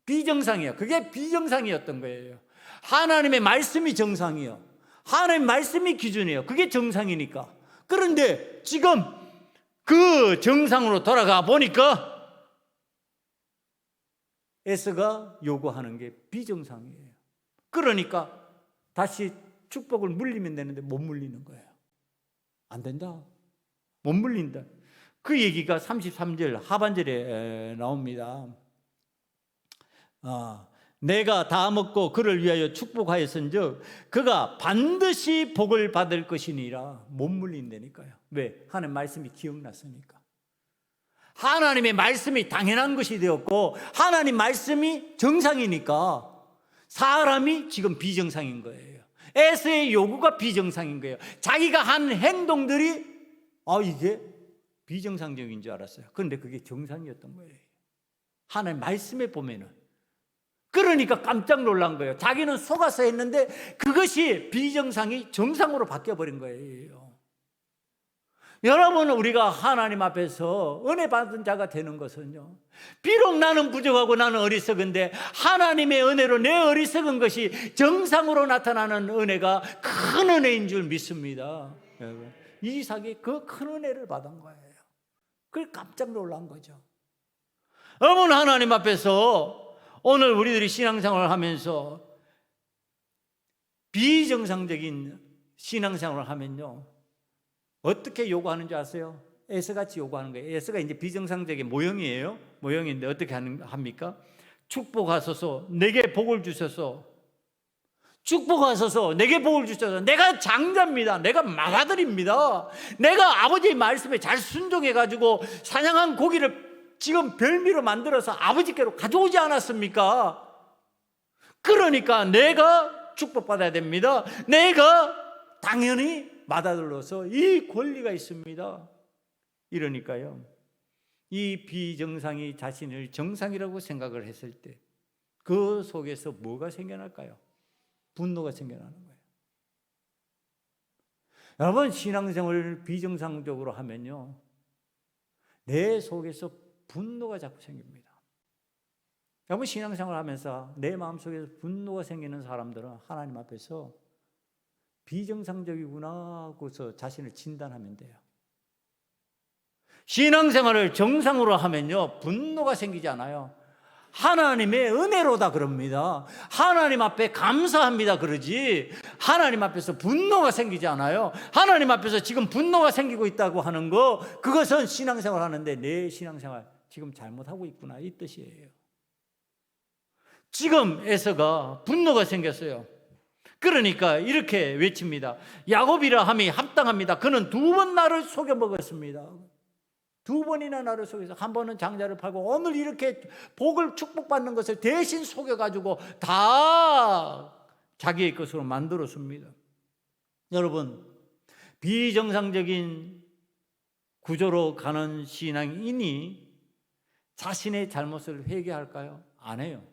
비정상이에요. 그게 비정상이었던 거예요. 하나님의 말씀이 정상이에요. 하나님의 말씀이 기준이에요. 그게 정상이니까. 그런데 지금 그 정상으로 돌아가 보니까 에서가 요구하는 게 비정상이에요. 그러니까 다시 축복을 물리면 되는데 못 물리는 거예요. 안 된다. 못 물린다. 그 얘기가 33절 하반절에 나옵니다. 내가 다 먹고 그를 위하여 축복하였은즉 그가 반드시 복을 받을 것이니라. 못 물린다니까요. 왜? 하나님 말씀이 기억났으니까. 하나님의 말씀이 당연한 것이 되었고 하나님 말씀이 정상이니까 사람이 지금 비정상인 거예요. 에서의 요구가 비정상인 거예요. 자기가 한 행동들이 이게 비정상적인 줄 알았어요. 그런데 그게 정상이었던 거예요. 하나님 말씀에 보면은. 그러니까 깜짝 놀란 거예요. 자기는 속아서 했는데 그것이 비정상이 정상으로 바뀌어버린 거예요. 여러분, 우리가 하나님 앞에서 은혜 받은 자가 되는 것은요, 비록 나는 부족하고 나는 어리석은데 하나님의 은혜로 내 어리석은 것이 정상으로 나타나는 은혜가 큰 은혜인 줄 믿습니다. 여러분, 이삭이 그 큰 은혜를 받은 거예요. 그걸 깜짝 놀란 거죠. 여러분, 하나님 앞에서 오늘 우리들이 신앙생활을 하면서 비정상적인 신앙생활을 하면요, 어떻게 요구하는 줄 아세요? 에서같이 요구하는 거예요. 에서가 이제 비정상적인 모형이에요. 모형인데 어떻게 합니까? 축복하소서, 내게 복을 주소서. 축복하소서, 내게 복을 주소서. 내가 장자입니다. 내가 맏아들입니다. 내가 아버지의 말씀에 잘 순종해가지고 사냥한 고기를 지금 별미로 만들어서 아버지께로 가져오지 않았습니까? 그러니까 내가 축복받아야 됩니다. 내가 당연히 맏아들로서 이 권리가 있습니다. 이러니까요, 이 비정상이 자신을 정상이라고 생각을 했을 때 그 속에서 뭐가 생겨날까요? 분노가 생겨나는 거예요. 여러분, 신앙생활을 비정상적으로 하면요, 내 속에서 분노가 자꾸 생깁니다. 여러분, 신앙생활 하면서 내 마음속에서 분노가 생기는 사람들은 하나님 앞에서 비정상적이구나 하고서 자신을 진단하면 돼요. 신앙생활을 정상으로 하면요, 분노가 생기지 않아요. 하나님의 은혜로다 그럽니다. 하나님 앞에 감사합니다 그러지, 하나님 앞에서 분노가 생기지 않아요. 하나님 앞에서 지금 분노가 생기고 있다고 하는 거, 그것은 신앙생활 하는데 내 신앙생활 지금 잘못하고 있구나, 이 뜻이에요. 지금 에서가 분노가 생겼어요. 그러니까 이렇게 외칩니다. 야곱이라 함이 합당합니다. 그는 2번 나를 속여 먹었습니다. 2번이나 나를 속여서, 한 번은 장자를 팔고 오늘 이렇게 복을 축복받는 것을 대신 속여가지고 다 자기의 것으로 만들었습니다. 여러분, 비정상적인 구조로 가는 신앙인이 자신의 잘못을 회개할까요? 안 해요.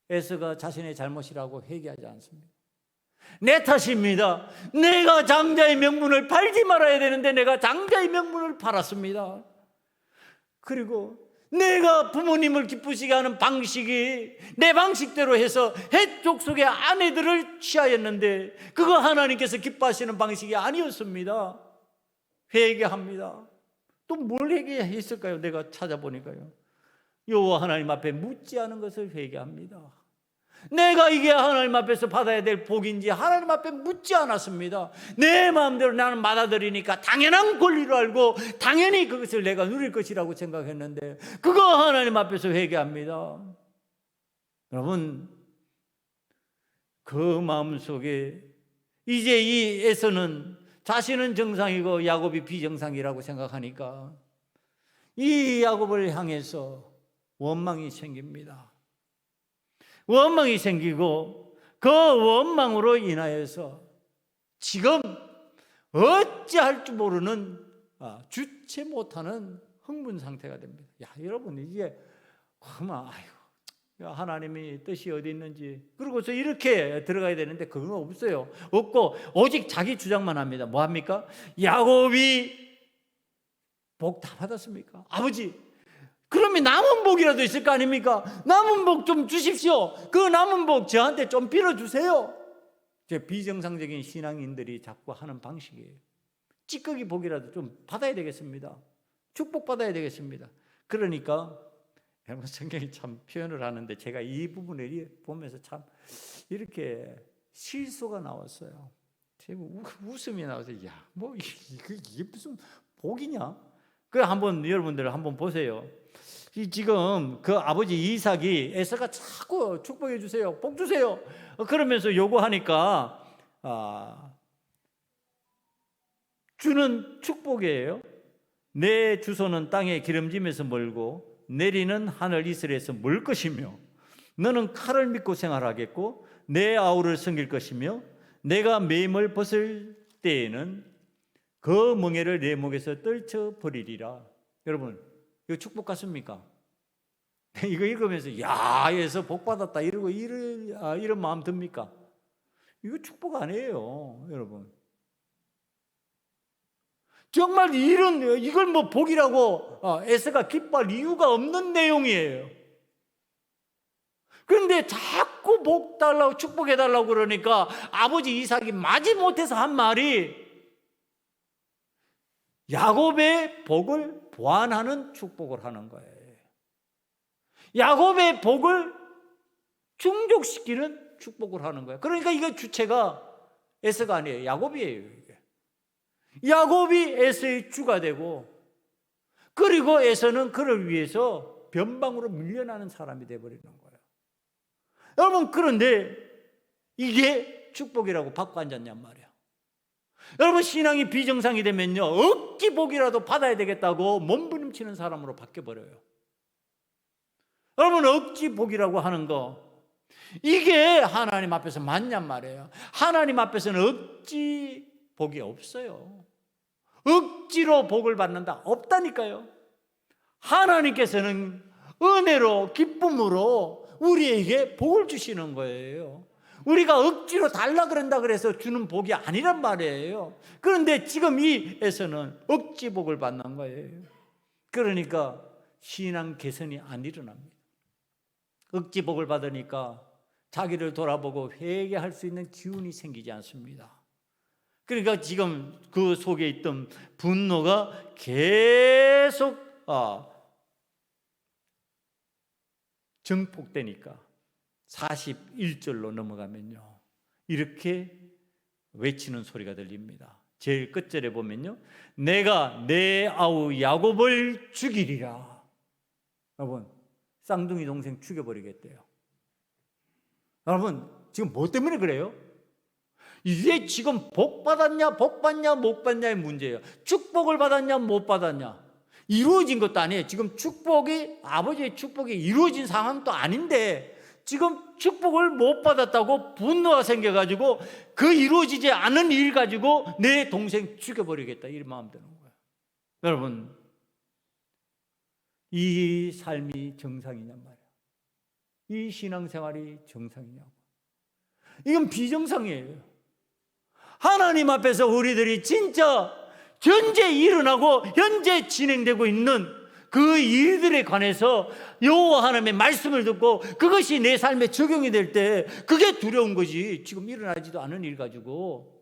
에서가 자신의 잘못이라고 회개하지 않습니다. 내 탓입니다. 내가 장자의 명분을 팔지 말아야 되는데 내가 장자의 명분을 팔았습니다. 그리고 내가 부모님을 기쁘시게 하는 방식이 내 방식대로 해서 해족 속의 아내들을 취하였는데 그거 하나님께서 기뻐하시는 방식이 아니었습니다. 회개합니다. 또 뭘 회개했을까요? 내가 찾아보니까요, 여호와 하나님 앞에 묻지 않은 것을 회개합니다. 내가 이게 하나님 앞에서 받아야 될 복인지 하나님 앞에 묻지 않았습니다. 내 마음대로 나는 받아들이니까 당연한 권리로 알고 당연히 그것을 내가 누릴 것이라고 생각했는데 그거 하나님 앞에서 회개합니다. 여러분, 그 마음속에 이제 이 에서는 자신은 정상이고 야곱이 비정상이라고 생각하니까 이 야곱을 향해서 원망이 생깁니다. 원망이 생기고 그 원망으로 인하여서 지금 어찌할 줄 모르는, 주체 못하는 흥분 상태가 됩니다. 야, 여러분, 이게 하나님이 뜻이 어디 있는지, 그러고서 이렇게 들어가야 되는데 그건 없어요. 없고 오직 자기 주장만 합니다. 뭐 합니까? 야곱이 복 다 받았습니까? 아버지, 그러면 남은 복이라도 있을 거 아닙니까? 남은 복 좀 주십시오. 그 남은 복 저한테 좀 빌어주세요. 제 비정상적인 신앙인들이 자꾸 하는 방식이에요. 찌꺼기 복이라도 좀 받아야 되겠습니다. 축복받아야 되겠습니다. 그러니까 여러분, 성경이 참 표현을 하는데 제가 이 부분을 보면서 참 이렇게 실소가 나왔어요. 웃음이 나와서, 야, 뭐 이게 무슨 복이냐? 그 한번 여러분들 한번 보세요. 지금 그 아버지 이삭이 에서가 자꾸 축복해 주세요, 복 주세요 그러면서 요구하니까 주는 축복이에요. 내 주소는 땅의 기름짐에서 멀고 내리는 하늘 이슬에서 멀 것이며 너는 칼을 믿고 생활하겠고 내 아우를 섬길 것이며 내가 매임을 벗을 때에는 그 멍에를 내 목에서 떨쳐 버리리라. 여러분, 이거 축복 같습니까? 이거 읽으면서 야, 에서 복 받았다 이러고 이런 마음 듭니까? 이거 축복 아니에요, 여러분. 정말 이걸 뭐 복이라고 에서가 기뻐할 이유가 없는 내용이에요. 그런데 자꾸 복 달라고 축복해 달라고 그러니까 아버지 이삭이 마지못해서 한 말이 야곱의 복을 보완하는 축복을 하는 거예요. 야곱의 복을 충족시키는 축복을 하는 거예요. 그러니까 이거 주체가 에서가 아니에요, 야곱이에요. 이게. 야곱이 에서의 주가 되고, 그리고 에서는 그를 위해서 변방으로 밀려나는 사람이 되어버리는 거예요. 여러분, 그런데 이게 축복이라고 받고 앉았냔 말이에요. 여러분, 신앙이 비정상이 되면요, 억지 복이라도 받아야 되겠다고 몸부림치는 사람으로 바뀌어버려요. 여러분, 억지 복이라고 하는 거, 이게 하나님 앞에서 맞냔 말이에요. 하나님 앞에서는 억지 복이 없어요. 억지로 복을 받는다, 없다니까요. 하나님께서는 은혜로 기쁨으로 우리에게 복을 주시는 거예요. 우리가 억지로 달라 그런다 그래서 주는 복이 아니란 말이에요. 그런데 지금 이 에서는 억지 복을 받는 거예요. 그러니까 신앙 개선이 안 일어납니다. 억지 복을 받으니까 자기를 돌아보고 회개할 수 있는 기운이 생기지 않습니다. 그러니까 지금 그 속에 있던 분노가 계속 증폭되니까 41절로 넘어가면요, 이렇게 외치는 소리가 들립니다. 제일 끝절에 보면요, 내가 내 아우 야곱을 죽이리라. 여러분, 쌍둥이 동생 죽여버리겠대요. 여러분, 지금 뭐 때문에 그래요? 이게 지금 복 받았냐, 복 받냐, 못 받냐의 문제예요. 축복을 받았냐, 못 받았냐. 이루어진 것도 아니에요. 지금 축복이, 아버지의 축복이 이루어진 상황도 아닌데, 지금 축복을 못 받았다고 분노가 생겨가지고 그 이루어지지 않은 일 가지고 내 동생 죽여버리겠다, 이 마음 드는 거예요. 여러분, 이 삶이 정상이냔 말이에요. 이 신앙생활이 정상이냐고. 이건 비정상이에요. 하나님 앞에서 우리들이 진짜 현재 일어나고 현재 진행되고 있는 그 일들에 관해서 여호와 하나님의 말씀을 듣고 그것이 내 삶에 적용이 될 때 그게 두려운 거지, 지금 일어나지도 않은 일 가지고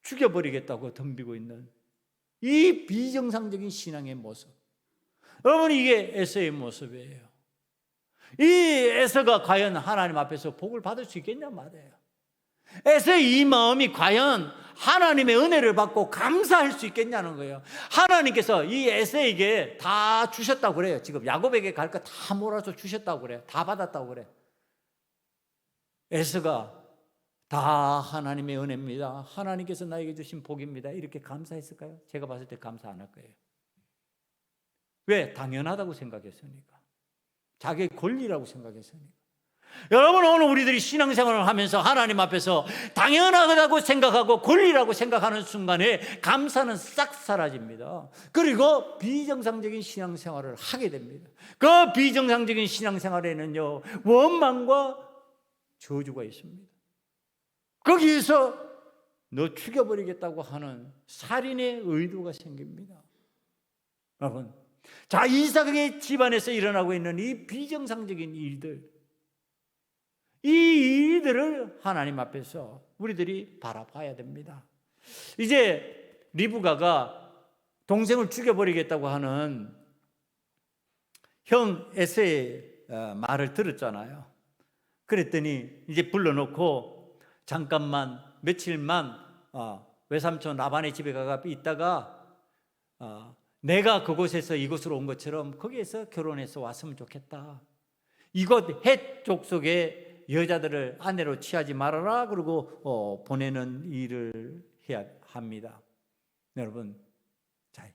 죽여버리겠다고 덤비고 있는 이 비정상적인 신앙의 모습. 여러분, 이게 에서의 모습이에요. 이 에서가 과연 하나님 앞에서 복을 받을 수 있겠냐 말이에요. 에서의 이 마음이 과연 하나님의 은혜를 받고 감사할 수 있겠냐는 거예요. 하나님께서 이 에서에게 다 주셨다고 그래요. 지금 야곱에게 갈 거 다 몰아서 주셨다고 그래요. 다 받았다고 그래요. 에서가 다 하나님의 은혜입니다, 하나님께서 나에게 주신 복입니다, 이렇게 감사했을까요? 제가 봤을 때 감사 안 할 거예요. 왜? 당연하다고 생각했으니까. 자기의 권리라고 생각했으니까. 여러분, 오늘 우리들이 신앙생활을 하면서 하나님 앞에서 당연하다고 생각하고 권리라고 생각하는 순간에 감사는 싹 사라집니다. 그리고 비정상적인 신앙생활을 하게 됩니다. 그 비정상적인 신앙생활에는요, 원망과 저주가 있습니다. 거기에서 너 죽여버리겠다고 하는 살인의 의도가 생깁니다. 여러분, 자, 이삭의 집안에서 일어나고 있는 이 비정상적인 일들, 이 일들을 하나님 앞에서 우리들이 바라봐야 됩니다. 이제 리브가가 동생을 죽여버리겠다고 하는 형 에서의 말을 들었잖아요. 그랬더니 이제 불러놓고 잠깐만, 며칠만 외삼촌 라반의 집에 가가 있다가 내가 그곳에서 이곳으로 온 것처럼 거기에서 결혼해서 왔으면 좋겠다. 이곳 헷 족속의 여자들을 아내로 취하지 말아라. 그러고 보내는 일을 해야 합니다. 여러분, 자,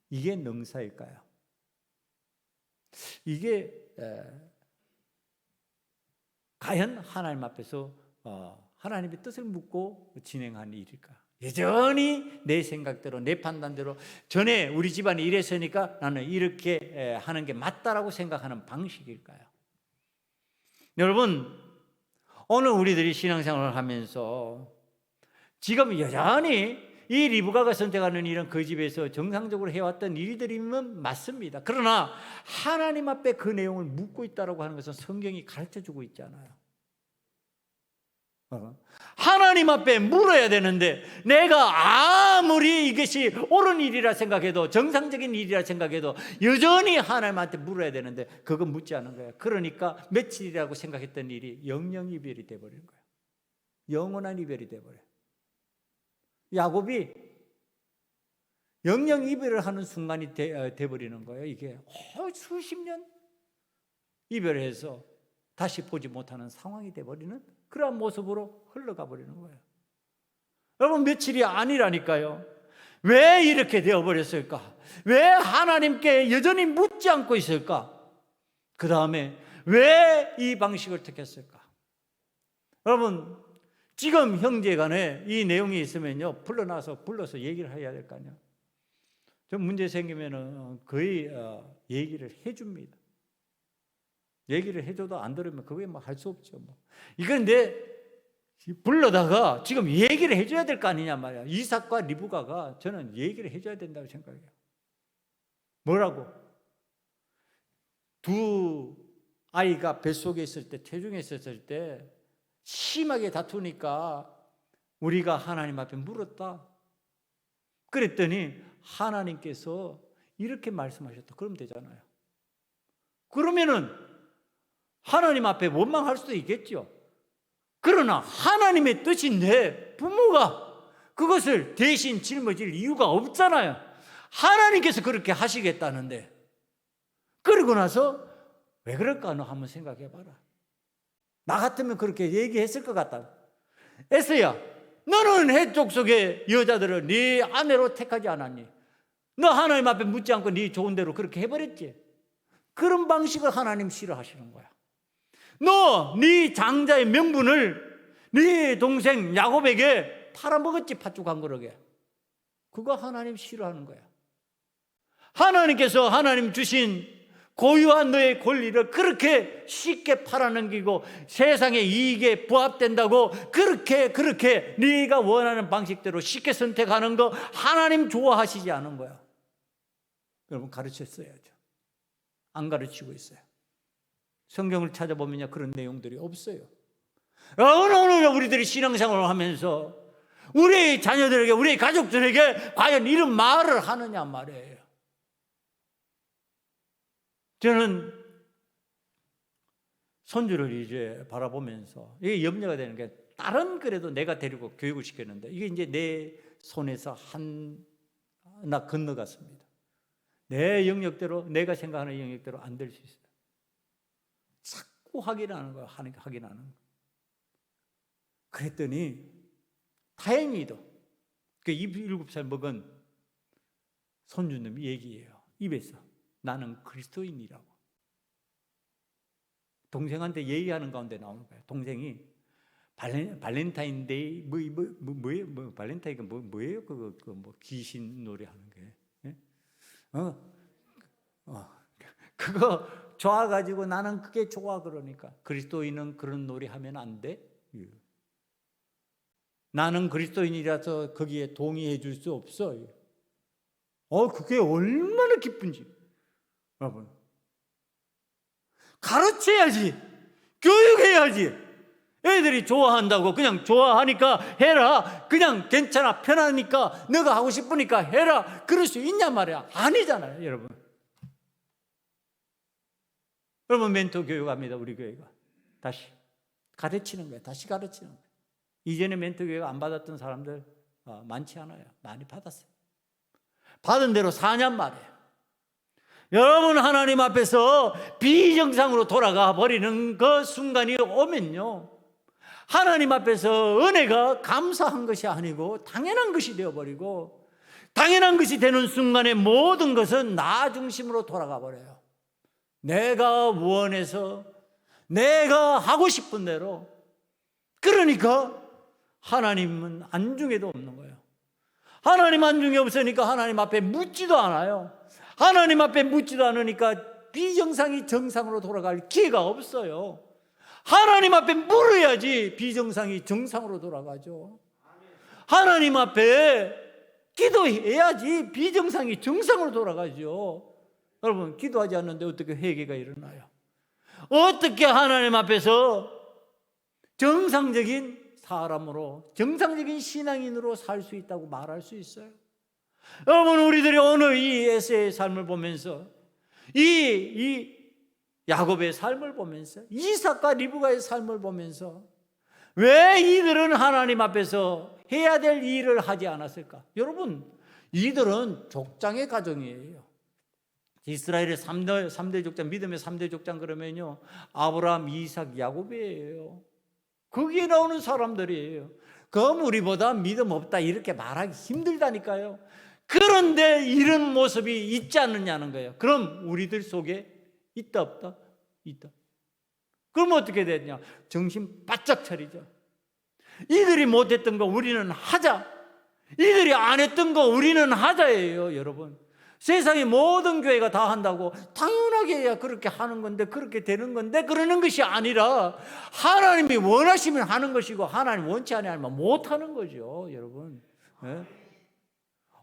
이게 능사일까요? 이게 과연 하나님 앞에서 하나님의 뜻을 묻고 진행한 일일까? 여전히 내 생각대로, 내 판단대로, 전에 우리 집안이 이랬으니까 나는 이렇게 하는 게 맞다라고 생각하는 방식일까요? 여러분, 오늘 우리들이 신앙생활을 하면서 지금 여전히 이 리브가가 선택하는 일은 그 집에서 정상적으로 해왔던 일들이면 맞습니다. 그러나 하나님 앞에 그 내용을 묻고 있다고 하는 것은 성경이 가르쳐주고 있잖아요. 하나님 앞에 물어야 되는데 내가 아무리 이것이 옳은 일이라 생각해도, 정상적인 일이라 생각해도 여전히 하나님한테 물어야 되는데 그거 묻지 않은 거예요. 그러니까 며칠이라고 생각했던 일이 영영 이별이 돼버린 거예요. 영원한 이별이 돼버려요. 야곱이 영영 이별을 하는 순간이 돼버리는 거예요. 이게 수십 년 이별해서 다시 보지 못하는 상황이 돼버리는 그러한 모습으로 흘러가 버리는 거예요. 여러분, 며칠이 아니라니까요. 왜 이렇게 되어버렸을까? 왜 하나님께 여전히 묻지 않고 있을까? 그 다음에 왜 이 방식을 택했을까? 여러분, 지금 형제간에 이 내용이 있으면요, 불러서 얘기를 해야 될 거 아니에요. 좀 문제 생기면은 거의 얘기를 해줍니다. 얘기를 해줘도 안 들으면 그게 뭐 할 수 없죠. 이건데 불러다가 지금 얘기를 해줘야 될 거 아니냐 말이야. 이삭과 리브가가 저는 얘기를 해줘야 된다고 생각해요. 뭐라고? 두 아이가 뱃속에 있을 때, 태중에 있었을 때 심하게 다투니까 우리가 하나님 앞에 물었다. 그랬더니 하나님께서 이렇게 말씀하셨다. 그러면 되잖아요. 그러면은 하나님 앞에 원망할 수도 있겠죠. 그러나 하나님의 뜻인데 부모가 그것을 대신 짊어질 이유가 없잖아요. 하나님께서 그렇게 하시겠다는데. 그러고 나서 왜 그럴까? 너 한번 생각해 봐라. 나 같으면 그렇게 얘기했을 것 같다. 에서야, 너는 해족 속의 여자들을 네 아내로 택하지 않았니? 너 하나님 앞에 묻지 않고 네 좋은 대로 그렇게 해버렸지. 그런 방식을 하나님 싫어하시는 거야. 너 네 장자의 명분을 네 동생 야곱에게 팔아먹었지. 팥죽 한 그릇에. 그거 하나님 싫어하는 거야. 하나님께서 하나님 주신 고유한 너의 권리를 그렇게 쉽게 팔아넘기고 세상의 이익에 부합된다고 그렇게 네가 원하는 방식대로 쉽게 선택하는 거 하나님 좋아하시지 않은 거야. 여러분, 가르쳤어야죠. 안 가르치고 있어요. 성경을 찾아보면 그런 내용들이 없어요. 어느 우리들이 신앙생활을 하면서 우리 자녀들에게, 우리 가족들에게 과연 이런 말을 하느냐 말이에요. 저는 손주를 이제 바라보면서 이게 염려가 되는 게, 다른 그래도 내가 데리고 교육을 시켰는데 이게 이제 내 손에서 하나 건너갔습니다. 내 영역대로, 내가 생각하는 영역대로 안 될 수 있어요. 자꾸 확인하는 거예요. 확인하는 거. 그랬더니 다행히도 그 7살 먹은 손주님이 얘기해요. 입에서. 나는 그리스도인이라고. 동생한테 얘기하는 가운데 나오는 거예요. 동생이 발렌타인데이 뭐예요? 발렌타인가 뭐예요? 그거 뭐 귀신 노래하는 게. 예? 그거 좋아가지고 나는 그게 좋아. 그러니까 그리스도인은 그런 노래 하면 안 돼. 나는 그리스도인이라서 거기에 동의해 줄 수 없어. 그게 얼마나 기쁜지. 여러분, 가르쳐야지. 교육해야지. 애들이 좋아한다고 그냥 좋아하니까 해라. 그냥 괜찮아. 편하니까 너가 하고 싶으니까 해라. 그럴 수 있냐 말이야. 아니잖아요, 여러분. 여러분, 멘토 교육합니다. 우리 교회가. 다시 가르치는 거예요. 다시 가르치는 거예요. 이전에 멘토 교육 안 받았던 사람들 많지 않아요. 많이 받았어요. 받은 대로 사냔 말이에요. 여러분, 하나님 앞에서 비정상으로 돌아가 버리는 그 순간이 오면요, 하나님 앞에서 은혜가 감사한 것이 아니고 당연한 것이 되어버리고, 당연한 것이 되는 순간에 모든 것은 나 중심으로 돌아가 버려요. 내가 원해서 내가 하고 싶은 대로. 그러니까 하나님은 안중에도 없는 거예요. 하나님 안중에 없으니까 하나님 앞에 묻지도 않아요. 하나님 앞에 묻지도 않으니까 비정상이 정상으로 돌아갈 기회가 없어요. 하나님 앞에 물어야지 비정상이 정상으로 돌아가죠. 하나님 앞에 기도해야지 비정상이 정상으로 돌아가죠. 여러분, 기도하지 않는데 어떻게 회개가 일어나요? 어떻게 하나님 앞에서 정상적인 사람으로, 정상적인 신앙인으로 살 수 있다고 말할 수 있어요? 여러분, 우리들이 오늘 이 에서의 삶을 보면서, 이 야곱의 삶을 보면서, 이삭과 리브가의 삶을 보면서 왜 이들은 하나님 앞에서 해야 될 일을 하지 않았을까? 여러분, 이들은 족장의 가정이에요. 이스라엘의 3대 족장, 믿음의 3대 족장 그러면요, 아브라함, 이삭, 야곱이에요. 거기에 나오는 사람들이에요. 그럼 우리보다 믿음 없다 이렇게 말하기 힘들다니까요. 그런데 이런 모습이 있지 않느냐는 거예요. 그럼 우리들 속에 있다 없다? 있다. 그럼 어떻게 되냐? 정신 바짝 차리죠. 이들이 못했던 거 우리는 하자. 이들이 안 했던 거 우리는 하자예요, 여러분. 세상의 모든 교회가 다 한다고 당연하게 해야 그렇게 하는 건데, 그렇게 되는 건데, 그러는 것이 아니라 하나님이 원하시면 하는 것이고, 하나님 원치 않으면 못 하는 거죠, 여러분. 네?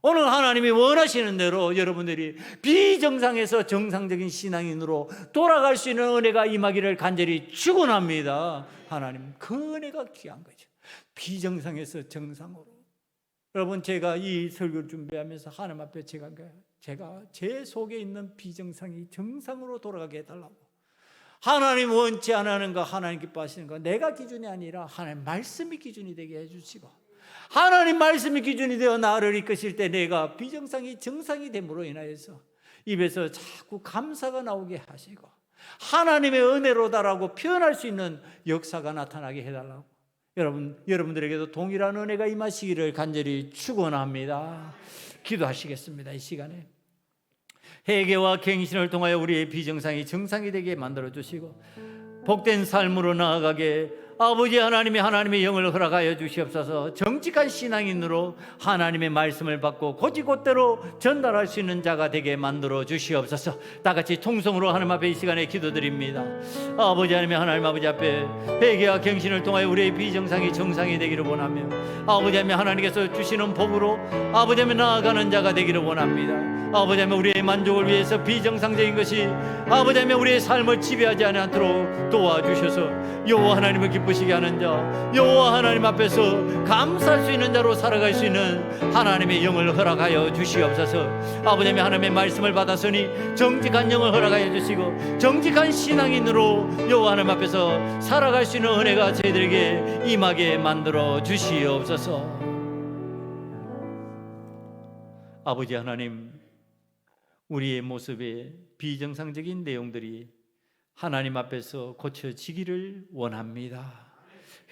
오늘 하나님이 원하시는 대로 여러분들이 비정상에서 정상적인 신앙인으로 돌아갈 수 있는 은혜가 임하기를 간절히 축원합니다. 하나님, 그 은혜가 귀한 거죠. 비정상에서 정상으로. 여러분, 제가 이 설교를 준비하면서 하나님 앞에 제가 제 속에 있는 비정상이 정상으로 돌아가게 해달라고. 하나님 원치 않으는가, 하나님 기뻐하시는가, 내가 기준이 아니라 하나님 말씀이 기준이 되게 해주시고, 하나님 말씀이 기준이 되어 나를 이끄실 때 내가 비정상이 정상이 됨으로 인하여서 입에서 자꾸 감사가 나오게 하시고 하나님의 은혜로다라고 표현할 수 있는 역사가 나타나게 해달라고. 여러분들에게도 동일한 은혜가 임하시기를 간절히 축원합니다. 기도하시겠습니다. 이 시간에 회개와 갱신을 통하여 우리의 비정상이 정상이 되게 만들어 주시고 복된 삶으로 나아가게 아버지 하나님의 영을 허락하여 주시옵소서. 정직한 신앙인으로 하나님의 말씀을 받고 곧이곧대로 전달할 수 있는 자가 되게 만들어 주시옵소서. 다 같이 통성으로 하나님 앞에 이 시간에 기도드립니다. 아버지 하나님 아버지 앞에 회개와 갱신을 통하여 우리의 비정상이 정상이 되기를 원하며 아버지 하나님께서 주시는 복으로 아버지 나아가는 자가 되기를 원합니다. 아버지 우리의 만족을 위해서 비정상적인 것이 아버지 우리의 삶을 지배하지 않도록 도와주셔서 여호와 하나님을 기쁘시게 하는 자, 여호와 하나님 앞에서 감사할 수 있는 자로 살아갈 수 있는 하나님의 영을 허락하여 주시옵소서. 아버지 하나님의 말씀을 받았으니 정직한 영을 허락하여 주시고 정직한 신앙인으로 여호와 하나님 앞에서 살아갈 수 있는 은혜가 저희들에게 임하게 만들어 주시옵소서. 아버지 하나님, 우리의 모습에 비정상적인 내용들이 하나님 앞에서 고쳐지기를 원합니다.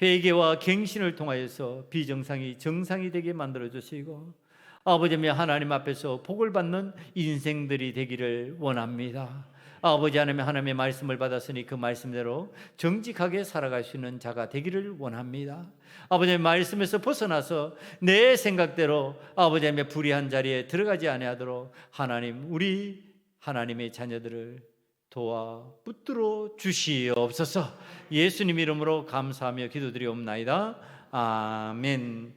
회개와 갱신을 통하여서 비정상이 정상이 되게 만들어 주시고 아버지 하나님 앞에서 복을 받는 인생들이 되기를 원합니다. 아버지 하나님의 말씀을 받았으니 그 말씀대로 정직하게 살아갈 수 있는 자가 되기를 원합니다. 아버지의 말씀에서 벗어나서 내 생각대로 아버지의 불의한 자리에 들어가지 아니하도록 우리 하나님의 자녀들을 도와 붙들어 주시옵소서. 예수님 이름으로 감사하며 기도드리옵나이다. 아멘.